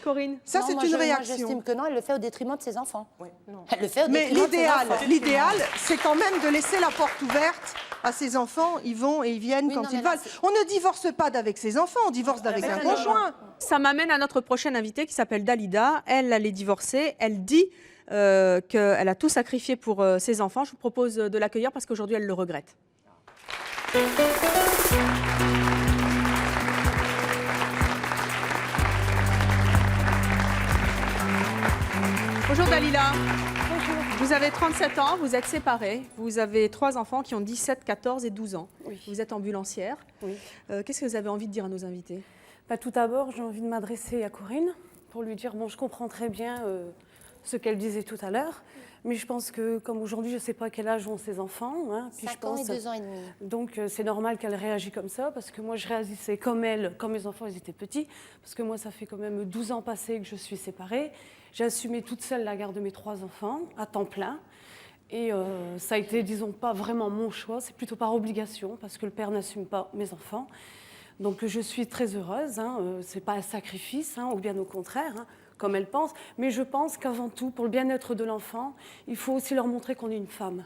Corinne. Ça, Non, c'est moi, une moi, réaction. j'estime que non, elle le fait au détriment de ses enfants. Non. Elle le fait au Mais détriment de ses enfants. l'idéal, c'est quand même de laisser la porte ouverte à ses enfants. Ils vont et ils viennent quand ils veulent. On ne divorce pas d'avec ses enfants, on divorce d'avec un conjoint. Ça m'amène à notre prochaine invitée qui s'appelle Dalida. Elle est divorcée. Elle dit qu'elle a tout sacrifié pour ses enfants. Je vous propose de l'accueillir parce qu'aujourd'hui, elle le regrette. Bonjour Dalila. Bonjour. Vous avez 37 ans, vous êtes séparée, vous avez 3 enfants qui ont 17, 14 et 12 ans. Oui. Vous êtes ambulancière. Oui. Qu'est-ce que vous avez envie de dire à nos invités? Tout d'abord, j'ai envie de m'adresser à Corinne pour lui dire, bon, je comprends très bien ce qu'elle disait tout à l'heure, Mais je pense que, comme aujourd'hui, je ne sais pas quel âge ont ces enfants. Hein, puis 5 ans et 2 ans et demi. Donc, c'est normal qu'elle réagisse comme ça, parce que moi, je réagissais comme elle, quand mes enfants ils étaient petits. Parce que moi, ça fait quand même 12 ans passés que je suis séparée. J'ai assumé toute seule la garde de mes 3 enfants, à temps plein. Et ça a été, disons, pas vraiment mon choix, c'est plutôt par obligation, parce que le père n'assume pas mes enfants. Donc, je suis très heureuse. Hein, c'est pas un sacrifice, hein, ou bien au contraire. Hein, comme elle pense, mais je pense qu'avant tout, pour le bien-être de l'enfant, il faut aussi leur montrer qu'on est une femme.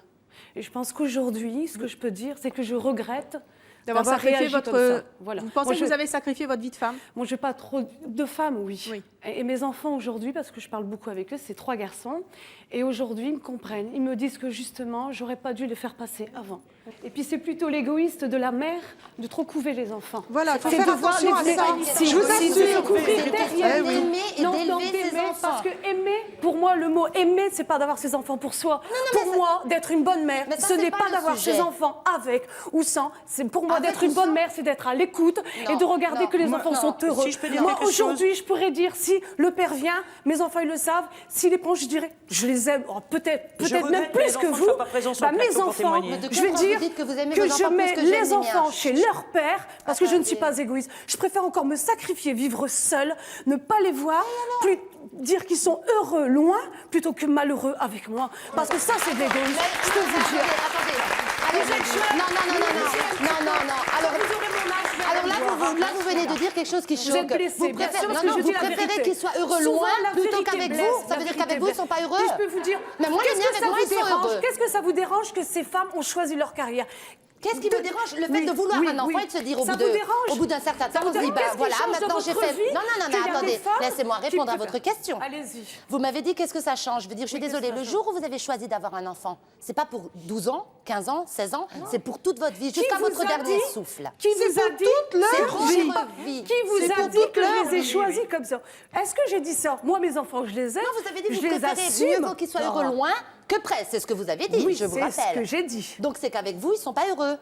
Et je pense qu'aujourd'hui, ce que je peux dire, c'est que je regrette d'avoir sacrifié votre... comme ça. Voilà. Vous pensez que vous avez sacrifié votre vie de femme? Moi, je n'ai pas trop de femmes, oui. Et mes enfants aujourd'hui, parce que je parle beaucoup avec eux, c'est 3 garçons, et aujourd'hui, ils me comprennent. Ils me disent que justement, j'aurais pas dû les faire passer avant. Et puis, c'est plutôt l'égoïste de la mère de trop couver les enfants. Voilà, il faut c'est faire de voir attention à les ça. je vous assure, C'est de d'aimer et d'élever ses enfants. parce que aimer, pour moi, le mot aimer, c'est pas d'avoir ses enfants pour soi. Pour moi, d'être une bonne mère, ce n'est pas d'avoir ses enfants avec ou sans. C'est pour moi d'être une bonne mère, c'est d'être à l'écoute et de regarder que les enfants sont heureux. Si je peux dire Moi, quelque chose. aujourd'hui, je pourrais dire, si le père vient, mes enfants, ils le savent. S'il est prend, je dirais, je les aime. Oh, peut-être même plus que vous. Mes enfants, je vais dire que je mets les enfants chez leur père parce que je ne suis pas égoïste. Je préfère encore me sacrifier, vivre seule, ne pas les voir, plus dire qu'ils sont heureux loin plutôt que malheureux avec moi. Parce que ça, c'est de l'égoïsme. Je peux vous dire. Alors là, vous venez de dire quelque chose qui choque. Vous préférez qu'ils soient heureux loin plutôt qu'avec vous. Ça veut dire qu'avec vous, ils ne sont pas heureux. Je peux vous dire, mais moi, les miens avec vous, ils sont heureux. Qu'est-ce que ça vous dérange que ces femmes ont choisi leur carrière? Qu'est-ce qui me dérange? Le fait de vouloir un enfant et de se dire au bout d'un certain temps, on se dit, ben voilà, maintenant j'ai fait... Non, mais attendez, laissez-moi répondre à votre question. Allez-y. Vous m'avez dit, qu'est-ce que ça change? Je veux dire, je suis désolée, le jour où vous avez choisi d'avoir un enfant, c'est pas pour 12 ans, 15 ans, 16 ans, c'est pour toute votre vie, jusqu'à votre dernier souffle. Qui vous a dit c'est pour votre vie. Qui vous a dit que je les ai choisis comme ça? Est-ce que j'ai dit ça? Moi, mes enfants, je les aime. Non, vous avez dit, je vous les préférez assume. mieux vaut qu'ils soient heureux loin que près. C'est ce que vous avez dit, Oui, je vous rappelle. c'est ce que j'ai dit. Donc c'est qu'avec vous, ils sont pas heureux.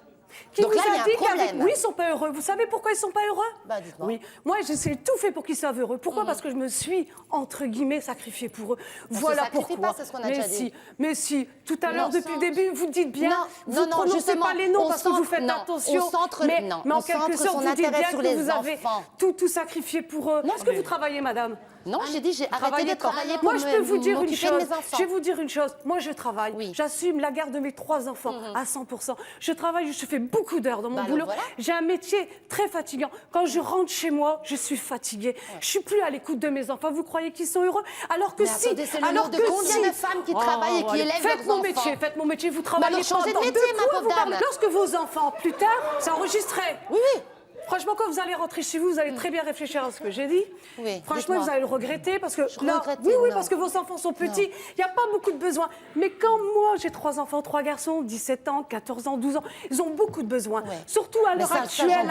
Qui Donc vous là, il y a a un dit problème. qu'avec oui, ils sont pas heureux. Vous savez pourquoi ils sont pas heureux? Bah, dites-moi. Oui, moi j'ai tout fait pour qu'ils soient heureux. Pourquoi? Parce que je me suis entre guillemets sacrifiée pour eux. Voilà pourquoi. Pas, c'est ce qu'on a déjà dit. Mais si, tout à l'heure depuis le début, vous dites bien, vous non, prononcez pas les noms parce que vous faites attention. Mais en quelque sorte, vous dites bien que vous avez tout sacrifié pour eux. Est-ce que vous travaillez, madame? Non, j'ai dit j'ai arrêté de travailler pour moi, je peux vous dire une chose. mes enfants. Je vais vous dire une chose. Moi, je travaille. Oui. J'assume la garde de mes 3 enfants à 100%. Je travaille, je fais beaucoup d'heures dans mon boulot. Voilà. J'ai un métier très fatigant. Quand je rentre chez moi, je suis fatiguée. Je suis plus à l'écoute de mes enfants. Vous croyez qu'ils sont heureux? Alors que si. Alors que combien de femmes qui travaillent et qui élèvent leurs enfants? Faites mon métier. Vous travaillez pas. Changez de métier, ma pauvre dame. Lorsque vos enfants, plus tard, c'est enregistré. Oui. Franchement, quand vous allez rentrer chez vous, vous allez très bien réfléchir à ce que j'ai dit. Oui, franchement, vous allez le regretter parce que parce que vos enfants sont petits. Il n'y a pas beaucoup de besoins. Mais quand moi, j'ai 3 enfants, 3 garçons, 17 ans, 14 ans, 12 ans, ils ont beaucoup de besoins. Ouais. Surtout à l'heure actuelle,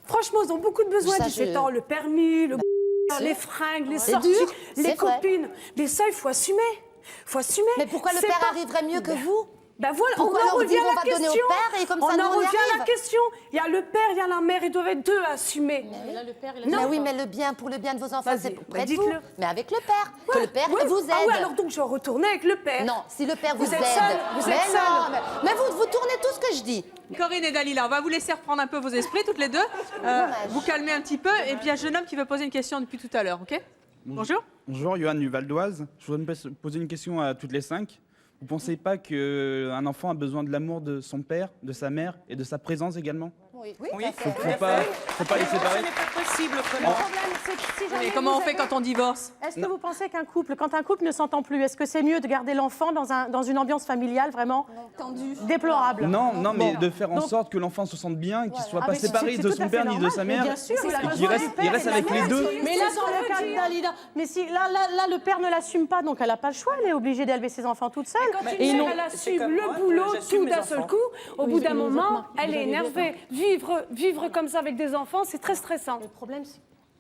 franchement, ils ont beaucoup de besoins. 17 ans, le permis, les fringues, les sorties, les copines. Mais ça, il faut assumer. Mais pourquoi le père arriverait mieux que vous? Ben voilà, pourquoi on en revient à la question. Au père et comme ça, on en revient à la question. Il y a le père, il y a la mère, ils doivent être 2 à assumer. Mais là, le père, mais oui, mais pour le bien de vos enfants, c'est près de vous. Mais avec le père, que le père vous aide. Ah oui, alors donc je vais retourner avec le père. Non, si le père vous aide. Vous êtes seul. Mais vous tournez tout ce que je dis. Corinne et Dalila, on va vous laisser reprendre un peu vos esprits, toutes les deux. Vous calmer un petit peu. Et puis il y a un jeune homme qui veut poser une question depuis tout à l'heure, ok? Bonjour. Bonjour, Johan du Val d'Oise. Je voudrais poser une question à toutes les 5. Vous ne pensez pas qu'un enfant a besoin de l'amour de son père, de sa mère et de sa présence également? Oui, faut pas les séparer. Ce n'est pas possible. Le problème, c'est que si jamais comment on fait quand on divorce? Est-ce que vous pensez quand un couple ne s'entend plus, est-ce que c'est mieux de garder l'enfant dans une ambiance familiale vraiment déplorable? Non, mais de faire en sorte que l'enfant se sente bien, qu'il ne soit pas séparé de son père ni de sa mère, et qu'il reste avec les deux. Mais là, dans le cas de Dalila, mais si là, le père ne l'assume pas, donc elle n'a pas le choix, elle est obligée d'élever ses enfants toute seule. Quand elle assume le boulot tout d'un seul coup, au bout d'un moment, elle est énervée. Vivre comme ça avec des enfants, c'est très stressant. Le problème, c'est...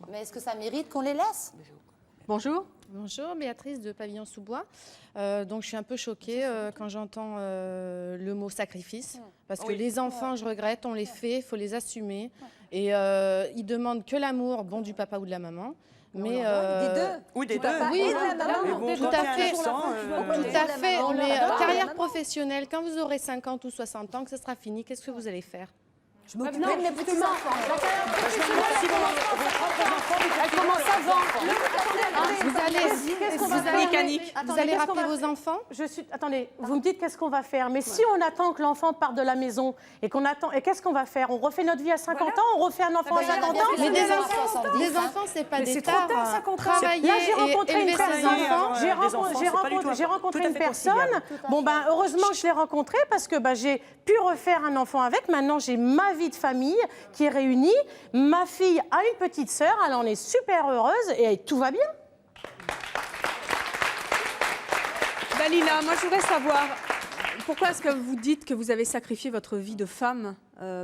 Mais est-ce que ça mérite qu'on les laisse? Bonjour. Bonjour, Béatrice de Pavillon-sous-Bois. Donc je suis un peu choquée quand j'entends le mot sacrifice. Parce que les enfants, je regrette, on les fait, il faut les assumer. Et ils demandent que l'amour, du papa ou de la maman. Mais Des deux. Ou des Du papa oui, et de la maman. tout à fait. Tout à fait. Mais carrière professionnelle, quand vous aurez 50 ou 60 ans, que ce sera fini, qu'est-ce que vous allez faire? Je m'occuperai de mes petits-enfants. Elle commence avant. Vous allez rappeler vos enfants? Attendez, vous me dites qu'est-ce qu'on va faire. Mais si on attend que l'enfant parte de la maison et qu'on attend, et qu'est-ce qu'on va faire? On refait notre vie à 50 ans? On refait un enfant à 50 ans? Mais des enfants, c'est pas des tares. Travailler Là, j'ai rencontré et élever une ses personne. enfants. J'ai rencontré une personne. Bon, ben, heureusement que je l'ai rencontrée parce que j'ai pu refaire un enfant avec. Maintenant, j'ai ma vie de famille qui est réunie. Ma fille a une petite sœur. Elle en est super heureuse et tout va bien. Dalila, moi je voudrais savoir, pourquoi est-ce que vous dites que vous avez sacrifié votre vie de femme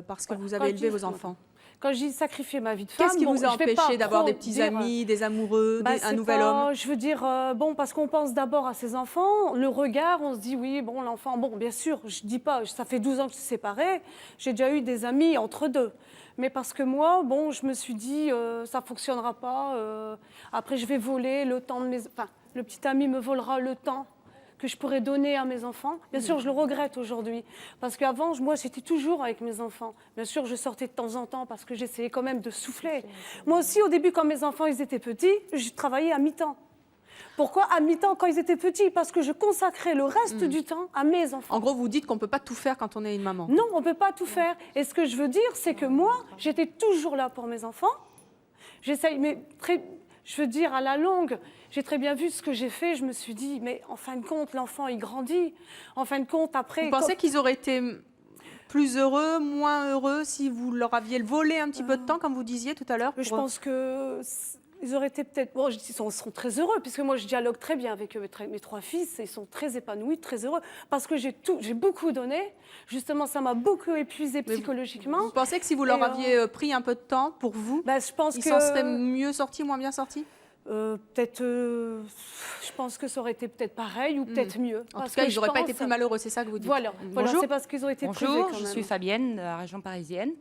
parce que vous avez élevé vos enfants? Quand je dis sacrifier ma vie de femme, qu'est-ce qui vous a empêché d'avoir des petits amis, des amoureux, un nouvel homme? Je veux dire, parce qu'on pense d'abord à ses enfants, le regard, on se dit oui, bon, l'enfant, bon, bien sûr, je dis pas, ça fait 12 ans que je suis séparée, j'ai déjà eu des amis entre deux. Mais parce que moi, je me suis dit, ça fonctionnera pas, après je vais voler le temps de mes... Enfin, le petit ami me volera le temps que je pourrais donner à mes enfants. Bien sûr, je le regrette aujourd'hui. Parce qu'avant, moi, j'étais toujours avec mes enfants. Bien sûr, je sortais de temps en temps parce que j'essayais quand même de souffler. Moi aussi, au début, quand mes enfants ils étaet petits, je travaillais à mi-temps. Pourquoi à mi-temps quand ils étaient petits? Parce que je consacrais le reste du temps à mes enfants. En gros, vous dites qu'on ne peut pas tout faire quand on est une maman. Non, on ne peut pas tout faire. Et ce que je veux dire, c'est que moi, j'étais toujours là pour mes enfants. J'essaye, mais je veux dire, à la longue, j'ai très bien vu ce que j'ai fait. Je me suis dit, mais en fin de compte, l'enfant, il grandit. En fin de compte, après... Vous pensez qu'ils auraient été plus heureux, moins heureux, si vous leur aviez volé un petit peu de temps, comme vous disiez tout à l'heure? Je pense que... Ils auraient été peut-être... Bon, ils seront très heureux, puisque moi, je dialogue très bien avec eux, mes trois fils, et ils sont très épanouis, très heureux, parce que j'ai beaucoup donné. Justement, ça m'a beaucoup épuisé psychologiquement. Vous pensez que si vous leur aviez pris un peu de temps pour vous, je pense ils s'en seraient mieux sortis, moins bien sortis? Peut-être, je pense que ça aurait été peut-être pareil ou peut-être mieux. En tout cas, ils n'auraient pas été plus malheureux, c'est ça que vous dites? Voilà, Bonjour. c'est parce qu'ils ont été privés Bonjour, quand je même. suis Fabienne, de la région parisienne.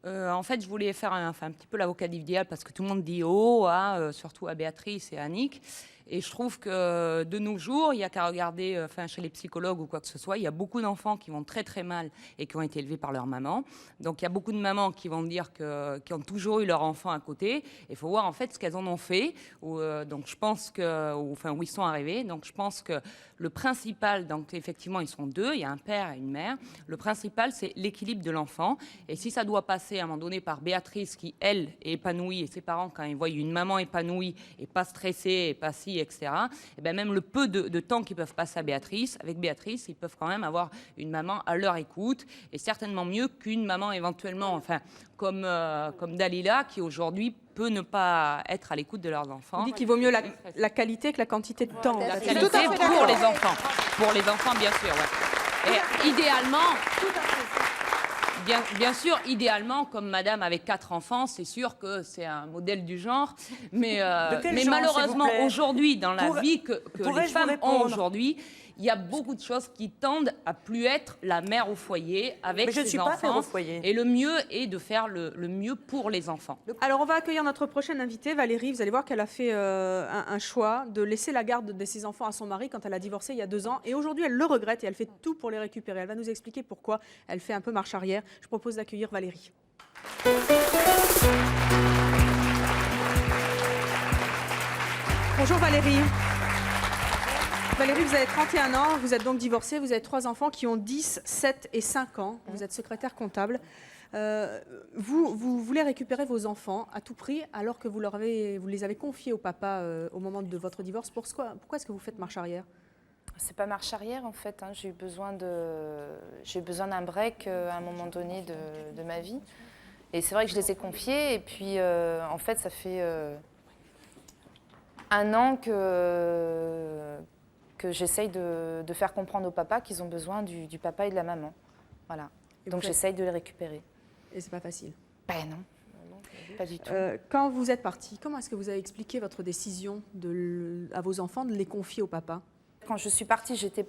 En fait, je voulais faire un petit peu l'avocat du diable parce que tout le monde dit oh, surtout à Béatrice et à Annick. Et je trouve que de nos jours, il n'y a qu'à regarder chez les psychologues ou quoi que ce soit, il y a beaucoup d'enfants qui vont très très mal et qui ont été élevés par leur maman. Donc il y a beaucoup de mamans qui vont dire qui ont toujours eu leur enfant à côté. Il faut voir en fait ce qu'elles en ont fait. Donc je pense où ils sont arrivés. Donc je pense que le principal, donc effectivement ils sont deux, il y a un père et une mère. Le principal c'est l'équilibre de l'enfant. Et si ça doit passer à un moment donné par Béatrice qui elle est épanouie et ses parents quand ils voient une maman épanouie et pas stressée et pas si etc. Et bien même le peu de temps qu'ils peuvent passer avec Béatrice, ils peuvent quand même avoir une maman à leur écoute et certainement mieux qu'une maman éventuellement, comme Dalila, qui aujourd'hui peut ne pas être à l'écoute de leurs enfants. On dit qu'il vaut mieux la qualité que la quantité de temps. La qualité pour les enfants. Pour les enfants, bien sûr. Ouais. Et idéalement... Bien sûr, idéalement, comme madame avec 4 enfants, c'est sûr que c'est un modèle du genre. Mais malheureusement, aujourd'hui, dans la vie que les femmes ont aujourd'hui, il y a beaucoup de choses qui tendent à plus être la mère au foyer avec ses enfants. Pas mère au foyer. Et le mieux est de faire le mieux pour les enfants. Alors, on va accueillir notre prochaine invitée, Valérie. Vous allez voir qu'elle a fait un choix de laisser la garde de ses enfants à son mari quand elle a divorcé il y a 2 ans. Et aujourd'hui, elle le regrette et elle fait tout pour les récupérer. Elle va nous expliquer pourquoi elle fait un peu marche arrière. Je propose d'accueillir Valérie. Bonjour Valérie. Valérie, vous avez 31 ans, vous êtes donc divorcée, vous avez 3 enfants qui ont 10, 7 et 5 ans. Vous êtes secrétaire comptable. Vous voulez récupérer vos enfants à tout prix alors que vous les avez confiés au papa au moment de votre divorce. Pourquoi est-ce que vous faites marche arrière? C'est pas marche arrière en fait. J'ai eu besoin d'un break à un moment donné de ma vie. Et c'est vrai que je les ai confiés. Et puis en fait, ça fait 1 an que j'essaye de faire comprendre au papa qu'ils ont besoin du papa et de la maman. Voilà. Donc j'essaye de les récupérer. Et c'est pas facile? Ben non, pas du tout. Quand vous êtes partie, comment est-ce que vous avez expliqué votre décision à vos enfants de les confier au papa? Quand je suis partie, j'étais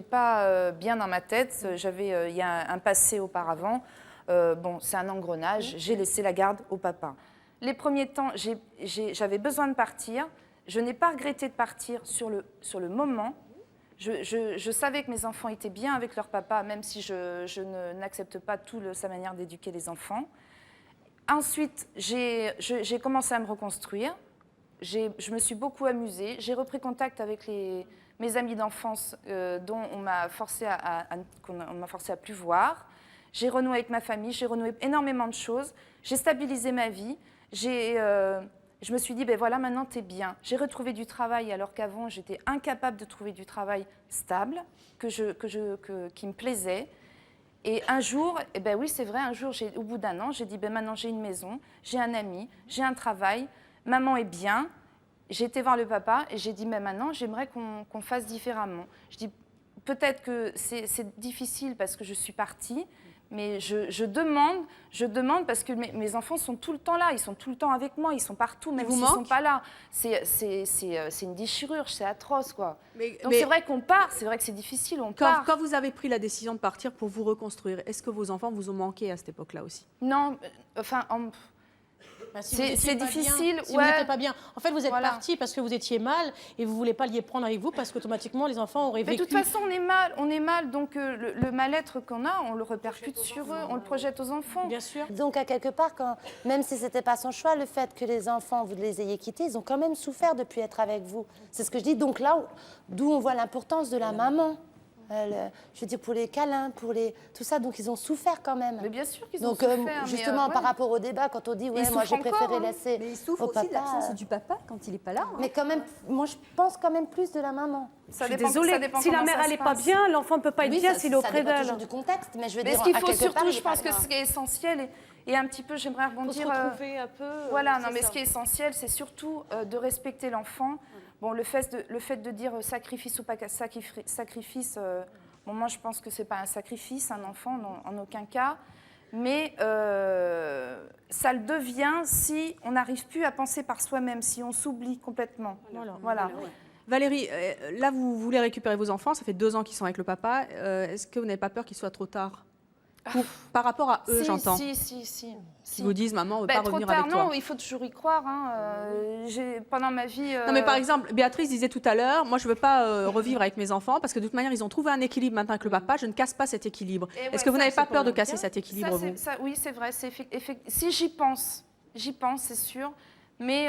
pas bien dans ma tête. Il y a un passé auparavant. C'est un engrenage. J'ai laissé la garde au papa. les premiers temps, j'avais besoin de partir. Je n'ai pas regretté de partir sur le moment. Je savais que mes enfants étaient bien avec leur papa, même si je n'accepte pas sa manière d'éduquer les enfants. Ensuite, j'ai commencé à me reconstruire. Je me suis beaucoup amusée. J'ai repris contact avec mes amis d'enfance dont on m'a forcé à plus voir. J'ai renoué avec ma famille, j'ai renoué énormément de choses. J'ai stabilisé ma vie. Je me suis dit, ben voilà, maintenant tu es bien. J'ai retrouvé du travail alors qu'avant j'étais incapable de trouver du travail stable, qui me plaisait. Et un jour, eh ben oui, c'est vrai, un jour, au bout d'1 an, j'ai dit, ben maintenant j'ai une maison, j'ai un ami, j'ai un travail, maman est bien. J'ai été voir le papa et j'ai dit, mais maintenant, j'aimerais qu'on fasse différemment. Je dis, peut-être que c'est difficile parce que je suis partie, mais je demande parce que mes enfants sont tout le temps là, ils sont tout le temps avec moi, ils sont partout, même s'ils ne sont pas là. C'est une déchirure, c'est atroce, quoi. Donc c'est vrai qu'on part, c'est vrai que c'est difficile, on part. Quand vous avez pris la décision de partir pour vous reconstruire, est-ce que vos enfants vous ont manqué à cette époque-là aussi? Non, enfin... c'est difficile. Si vous n'étiez pas bien. En fait, vous êtes parti parce que vous étiez mal et vous ne voulez pas les prendre avec vous parce qu'automatiquement, les enfants auraient vécu. De toute façon, on est mal. Donc, le mal-être qu'on a, on le répercute sur eux, on le projette aux enfants. Bien sûr. Donc, à quelque part, même si ce n'était pas son choix, le fait que les enfants, vous les ayez quittés, ils ont quand même souffert de ne plus être avec vous. C'est ce que je dis. Donc là, d'où on voit l'importance de la maman. Je veux dire, pour les câlins, tout ça, donc ils ont souffert quand même. Mais bien sûr qu'ils ont souffert. mais justement, par rapport au débat, quand on dit, ouais, moi j'ai préféré laisser Mais ils souffrent au aussi de papa. l'absence du papa quand il n'est pas là. Mais quand même, moi je pense quand même plus de la maman. Ça Je suis dépend, désolée, ça dépend si la comment mère ça elle se n'est pas passe. bien, l'enfant ne peut pas être bien s'il est auprès Ça dépend d'elle. toujours du contexte, mais je veux Mais dire, ce qu'il à faut quelque part, surtout, il je est pas pense que là. ce qui est essentiel, et un petit peu, j'aimerais rebondir... Faut se retrouver un peu... Voilà, non, c'est mais ça. ce qui est essentiel, c'est surtout de respecter l'enfant. Bon, le fait de dire sacrifice ou pas sacrifice... Bon, moi, je pense que ce n'est pas un sacrifice, un enfant, non, en aucun cas. Mais ça le devient si on n'arrive plus à penser par soi-même, si on s'oublie complètement. Voilà. Valérie, là, vous voulez récupérer vos enfants. Ça fait 2 ans qu'ils sont avec le papa. Est-ce que vous n'avez pas peur qu'il soit trop tard par rapport à eux, j'entends. Si. Qui vous disent, maman, on ne veut pas revenir trop tard, avec toi. Non, il faut toujours y croire. Pendant ma vie... Non, mais par exemple, Béatrice disait tout à l'heure, moi, je ne veux pas revivre avec mes enfants parce que de toute manière, ils ont trouvé un équilibre maintenant avec le papa. Je ne casse pas cet équilibre. Est-ce que vous n'avez pas peur de casser cet équilibre, vous? Oui, c'est vrai. Si j'y pense, c'est sûr. Mais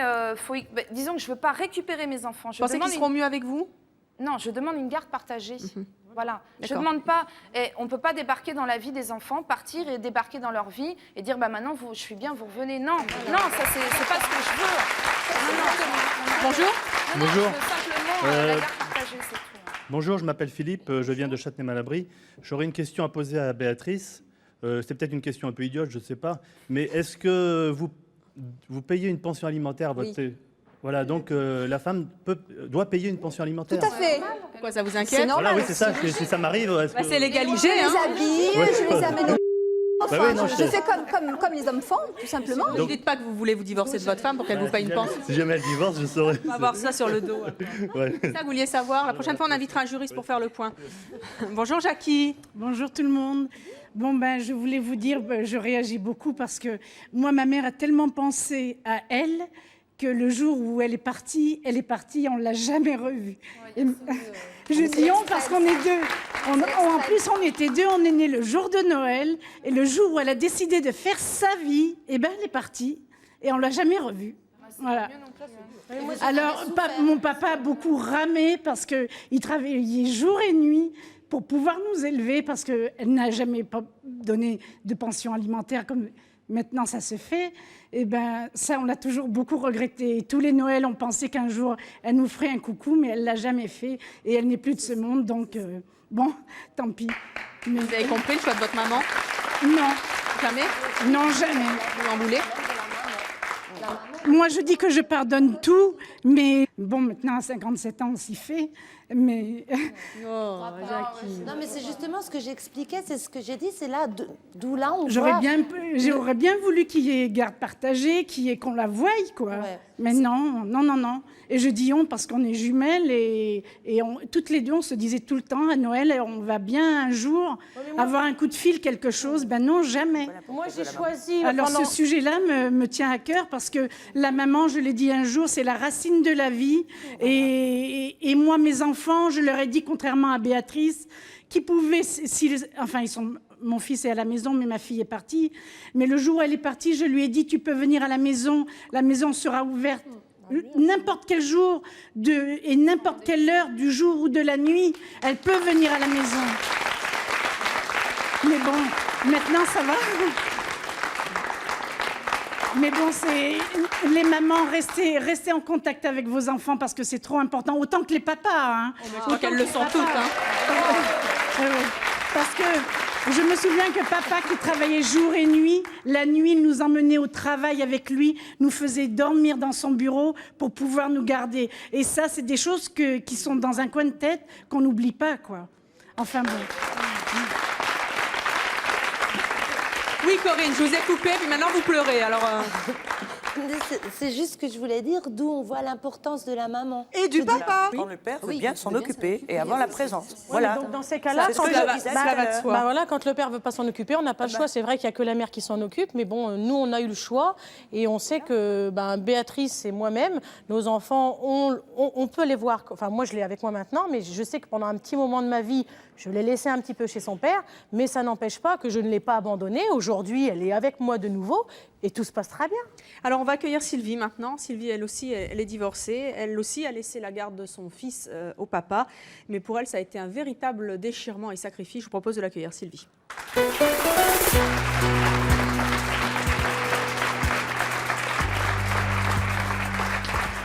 disons que je ne veux pas récupérer mes enfants. Vous pensez qu'ils seront mieux avec vous? Non, je demande une garde partagée. Voilà. Je ne demande pas, on ne peut pas débarquer dans la vie des enfants, partir et débarquer dans leur vie et dire, bah maintenant, je suis bien, vous revenez. Non, ça, c'est pas ce que je veux. Bonjour. Bonjour. Simplement, la garde partagée, c'est tout. Bonjour, je m'appelle Philippe, je viens de Châtenay-Malabry. J'aurais une question à poser à Béatrice. C'est peut-être une question un peu idiote, je ne sais pas. Mais est-ce que vous payez une pension alimentaire à votre... Oui. Voilà, donc la femme doit payer une pension alimentaire. Tout à fait. Pourquoi ça vous inquiète? C'est normal. Voilà, oui, c'est ça, si ça m'arrive... C'est légalisé. Je les habille, je les amène au... Bah oui, non, je fais comme les hommes font, tout simplement. Ne dites pas que vous voulez vous divorcer de votre femme pour qu'elle vous paye une pension. Si jamais elle divorce, je saurais. On va avoir ça sur le dos. Ouais. C'est ça que vous vouliez savoir. La prochaine fois, on invitera un juriste pour faire le point. Bonjour Jackie. Bonjour tout le monde. Bon, je voulais vous dire, je réagis beaucoup parce que moi, ma mère a tellement pensé à elle que le jour où elle est partie, on ne l'a jamais revue. Et, je dis on parce qu'on est deux. En plus, on était deux, on est nés le jour de Noël. Et le jour où elle a décidé de faire sa vie, elle est partie. Et on ne l'a jamais revue. Voilà. Alors, mon papa a beaucoup ramé parce qu'il travaillait jour et nuit pour pouvoir nous élever parce qu'elle n'a jamais donné de pension alimentaire comme maintenant ça se fait. Et ça, on l'a toujours beaucoup regretté. Et tous les Noëls, on pensait qu'un jour, elle nous ferait un coucou, mais elle ne l'a jamais fait. Et elle n'est plus de ce monde, donc bon, tant pis. Mais... Vous avez compris le choix de votre maman? Non. Jamais? Non, jamais. Vous en voulez? Moi, je dis que je pardonne tout, mais bon, maintenant, à 57 ans, on s'y fait. Mais... Non, mais c'est justement ce que j'expliquais, c'est ce que j'ai dit, c'est là, d'où là on J'aurais voit... bien voulu qu'il y ait garde partagée, qu'on la voie, quoi. Ouais. Mais non. Et je dis on parce qu'on est jumelles et toutes les deux, on se disait tout le temps à Noël, on va bien un jour avoir un coup de fil, quelque chose. Ben non, jamais. Moi, j'ai choisi... Alors ce sujet-là me tient à cœur parce parce que la maman, je l'ai dit un jour, c'est la racine de la vie. Et moi, mes enfants, je leur ai dit, contrairement à Béatrice, qui pouvaient, mon fils est à la maison, mais ma fille est partie. Mais le jour où elle est partie, je lui ai dit, tu peux venir à la maison sera ouverte n'importe quel jour et n'importe quelle heure du jour ou de la nuit. Elle peut venir à la maison. Mais bon, maintenant ça va. Mais bon, les mamans, restez en contact avec vos enfants parce que c'est trop important, autant que les papas. Hein. Je crois qu'elles le sont toutes. Hein. Parce que je me souviens que papa, qui travaillait jour et nuit, la nuit, il nous emmenait au travail avec lui, nous faisait dormir dans son bureau pour pouvoir nous garder. Et ça, c'est des choses qui sont dans un coin de tête qu'on n'oublie pas, quoi. Enfin bon. Oui, Corinne, je vous ai coupé, puis maintenant vous pleurez. Alors, C'est juste ce que je voulais dire, d'où on voit l'importance de la maman. Et du papa. Quand le père veut bien s'en occuper et avoir la présence. Voilà. Donc dans ces cas-là, quand le père veut pas s'en occuper, on n'a pas le choix. C'est vrai qu'il y a que la mère qui s'en occupe, mais bon, nous, on a eu le choix et on sait que Béatrice et moi-même, nos enfants, on peut les voir. Enfin, moi, je l'ai avec moi maintenant, mais je sais que pendant un petit moment de ma vie, je l'ai laissée un petit peu chez son père, mais ça n'empêche pas que je ne l'ai pas abandonnée. Aujourd'hui, elle est avec moi de nouveau et tout se passe très bien. Alors, on va accueillir Sylvie maintenant. Sylvie, elle aussi, elle est divorcée. Elle aussi a laissé la garde de son fils au papa. Mais pour elle, ça a été un véritable déchirement et sacrifice. Je vous propose de l'accueillir, Sylvie.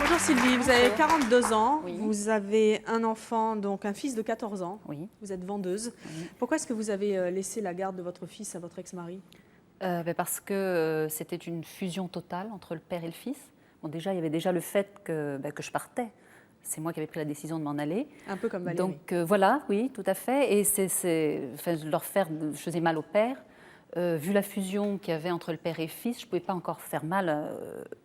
Bonjour Sylvie, vous avez 42 ans, vous avez un enfant, donc un fils de 14 ans, vous êtes vendeuse. Pourquoi est-ce que vous avez laissé la garde de votre fils à votre ex-mari ? Parce que c'était une fusion totale entre le père et le fils. Bon, déjà, il y avait déjà le fait que je partais. C'est moi qui avais pris la décision de m'en aller. Un peu comme Valérie. Donc voilà, oui, tout à fait. Et je faisais mal au père. Vu la fusion qu'il y avait entre le père et le fils, je ne pouvais pas encore faire mal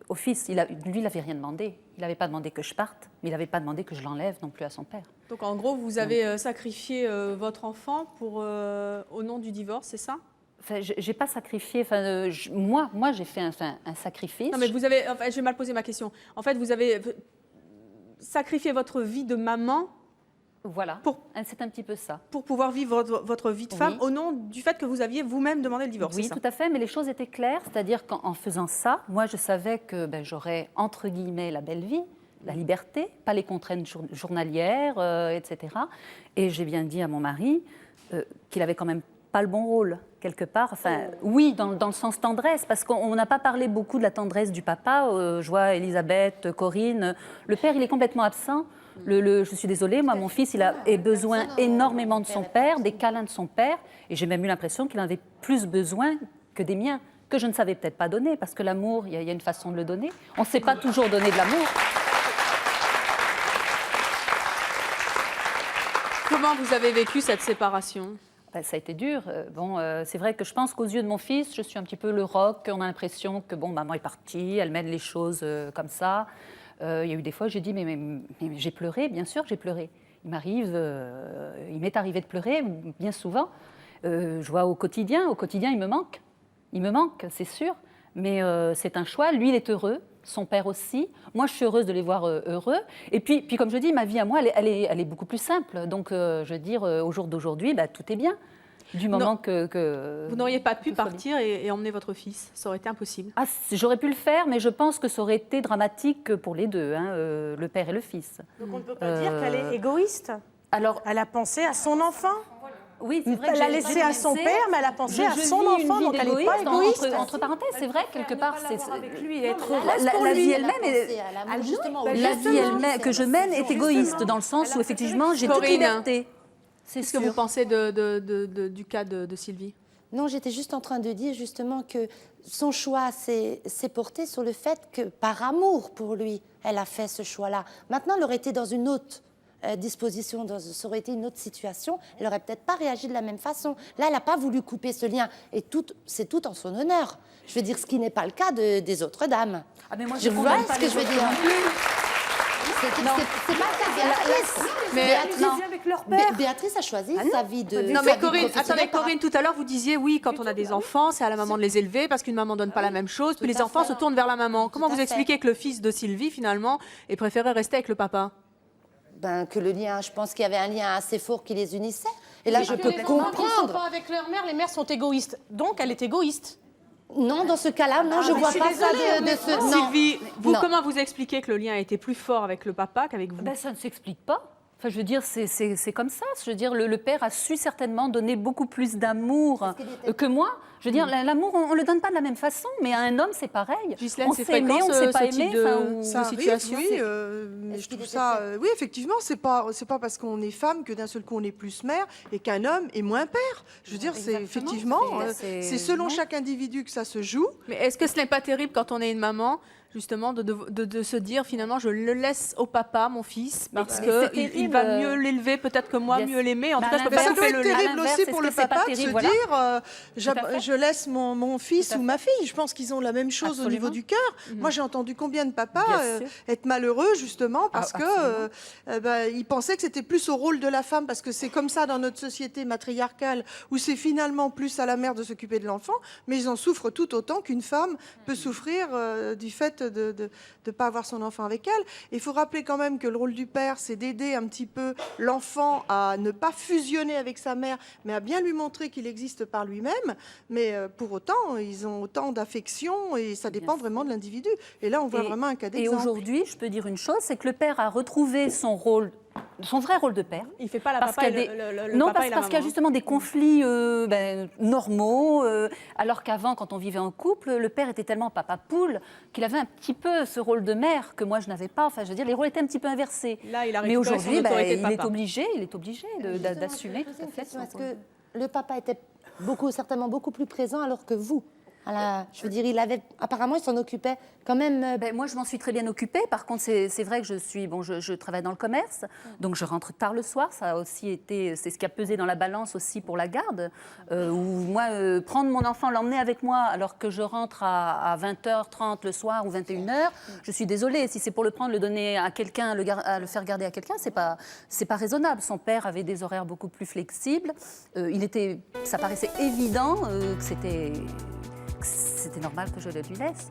au fils. Lui, il n'avait rien demandé. Il n'avait pas demandé que je parte, mais il n'avait pas demandé que je l'enlève non plus à son père. Donc en gros, vous avez sacrifié votre enfant au nom du divorce, c'est ça ? Enfin, j'ai pas sacrifié. Moi, j'ai fait un sacrifice. Non, mais vous avez. Enfin, je vais mal poser ma question. En fait, vous avez sacrifié votre vie de maman. Voilà. C'est un petit peu ça. Pour pouvoir vivre votre vie de femme au nom du fait que vous aviez vous-même demandé le divorce. Oui, tout à fait. Mais les choses étaient claires. C'est-à-dire qu'en faisant ça, moi, je savais que j'aurais entre guillemets la belle vie, la liberté, pas les contraintes journalières, etc. Et j'ai bien dit à mon mari qu'il avait quand même pas le bon rôle, quelque part. Enfin, oui, dans le sens tendresse, parce qu'on n'a pas parlé beaucoup de la tendresse du papa. Je vois Elisabeth, Corinne. Le père, il est complètement absent. Je suis désolée, moi, mon fils, il a besoin énormément de son père, des câlins de son père. Et j'ai même eu l'impression qu'il en avait plus besoin que des miens, que je ne savais peut-être pas donner, parce que l'amour, il y a une façon de le donner. On ne sait pas toujours donner de l'amour. Comment vous avez vécu cette séparation ? Ça a été dur. C'est vrai que je pense qu'aux yeux de mon fils, je suis un petit peu le roc. On a l'impression que maman est partie, elle mène les choses comme ça. Il y a eu des fois, j'ai dit, mais j'ai pleuré, bien sûr, j'ai pleuré. Il m'est arrivé de pleurer bien souvent. Je vois au quotidien, il me manque. Il me manque, c'est sûr. Mais c'est un choix. Lui, il est heureux. Son père aussi. Moi, je suis heureuse de les voir heureux. Et puis, comme je dis, ma vie à moi, elle est beaucoup plus simple. Donc, je veux dire, au jour d'aujourd'hui, tout est bien. Du moment que vous n'auriez pas pu partir et emmener votre fils. Ça aurait été impossible. J'aurais pu le faire, mais je pense que ça aurait été dramatique pour les deux, le père et le fils. Donc, on ne peut pas dire qu'elle est égoïste. Alors, elle a pensé à son enfant. Oui, c'est vrai. Elle a laissé à son père, mais elle a pensé à son enfant, donc elle n'est pas égoïste. Entre parenthèses, c'est vrai, quelque part, c'est avec lui et être la vie elle-même, la vie elle-même que je mène est égoïste dans le sens où effectivement j'ai toute liberté. C'est ce que vous pensez du cas de Sylvie ? Non, j'étais juste en train de dire justement que son choix s'est porté sur le fait que par amour pour lui, elle a fait ce choix-là. Maintenant, elle aurait été dans une autre disposition, ça aurait été une autre situation, elle n'aurait peut-être pas réagi de la même façon. Là, elle n'a pas voulu couper ce lien. Et c'est tout en son honneur. Je veux dire, ce qui n'est pas le cas des autres dames. Ah, mais moi, je vois ce que je veux dire. C'est pas ça, Béatrice. Béatrice a choisi sa vie de. Non, mais Corinne, attendez, Corinne, tout à l'heure, vous disiez oui, quand on a des enfants, c'est à la maman de les élever parce qu'une maman ne donne pas la même chose, puis les enfants se tournent vers la maman. Comment vous expliquez que le fils de Sylvie, finalement, ait préféré rester avec le papa? Que le lien, je pense qu'il y avait un lien assez fort qui les unissait. Et là, je peux comprendre. Ils ne sont pas avec leur mère, les mères sont égoïstes. Donc, elle est égoïste. Non, dans ce cas-là, non, je ne vois pas ça de ce... Sylvie, comment vous expliquez que le lien a été plus fort avec le papa qu'avec vous? Ça ne s'explique pas. Enfin, je veux dire, c'est comme ça. Je veux dire, le père a su certainement donner beaucoup plus d'amour que moi. Je veux dire, l'amour, on ne le donne pas de la même façon, mais à un homme, c'est pareil. Ghislaine, on s'est aimé, on ne s'est pas aimé. Ça situation. Oui, mais je trouve ça... oui, effectivement, c'est pas parce qu'on est femme que d'un seul coup on est plus mère et qu'un homme est moins père. Je veux dire, c'est effectivement... c'est selon chaque individu que ça se joue. Mais est-ce que ce n'est pas terrible quand on est une maman justement de se dire finalement je le laisse au papa, mon fils, parce qu'il va mieux l'élever peut-être que moi, mieux l'aimer. En tout cas, je peux pas couper le lien. Ça doit être terrible aussi pour le papa de se dire je laisse mon fils ou ma fille. Je pense qu'ils ont la même chose au niveau du cœur. Moi, j'ai entendu combien de papas être malheureux justement parce que ils pensaient que c'était plus au rôle de la femme, parce que c'est comme ça dans notre société matriarcale où c'est finalement plus à la mère de s'occuper de l'enfant, mais ils en souffrent tout autant qu'une femme peut souffrir du fait de ne pas avoir son enfant avec elle. Il faut rappeler quand même que le rôle du père, c'est d'aider un petit peu l'enfant à ne pas fusionner avec sa mère, mais à bien lui montrer qu'il existe par lui-même. Mais pour autant, ils ont autant d'affection et ça dépend vraiment de l'individu. Et là, on voit vraiment un cas d'exemple. Et aujourd'hui, je peux dire une chose, c'est que le père a retrouvé son rôle, son vrai rôle de père. Il ne fait pas la papa et le non, papa parce qu'il y a justement des conflits normaux, alors qu'avant, quand on vivait en couple, le père était tellement papa poule qu'il avait un petit peu ce rôle de mère que moi je n'avais pas. Enfin, je veux dire, les rôles étaient un petit peu inversés. Là, il a mais aujourd'hui, il est obligé d'assumer. Est-ce que le papa était certainement beaucoup plus présent alors que vous? Je veux dire, apparemment, il s'en occupait quand même. Moi, je m'en suis très bien occupée. Par contre, c'est vrai que je travaille dans le commerce, donc je rentre tard le soir. Ça a aussi été, c'est ce qui a pesé dans la balance aussi pour la garde. Où moi, prendre mon enfant, l'emmener avec moi, alors que je rentre à 20h30 le soir ou 21h, je suis désolée. Si c'est pour le prendre, le donner à quelqu'un, le faire garder à quelqu'un, c'est pas raisonnable. Son père avait des horaires beaucoup plus flexibles. Ça paraissait évident que c'était normal que je le lui laisse.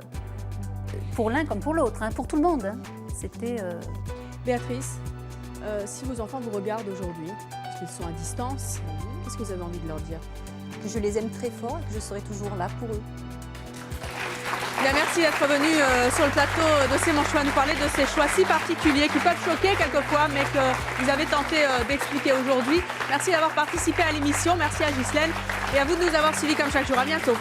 Pour l'un comme pour l'autre, pour tout le monde. C'était... Béatrice, si vos enfants vous regardent aujourd'hui, parce qu'ils sont à distance, qu'est-ce que vous avez envie de leur dire? Que je les aime très fort et que je serai toujours là pour eux. Bien, merci d'être venu sur le plateau de C'est mon choix nous parler de ces choix si particuliers qui peuvent choquer quelquefois, mais que vous avez tenté d'expliquer aujourd'hui. Merci d'avoir participé à l'émission. Merci à Ghislaine et à vous de nous avoir suivis comme chaque jour. À bientôt.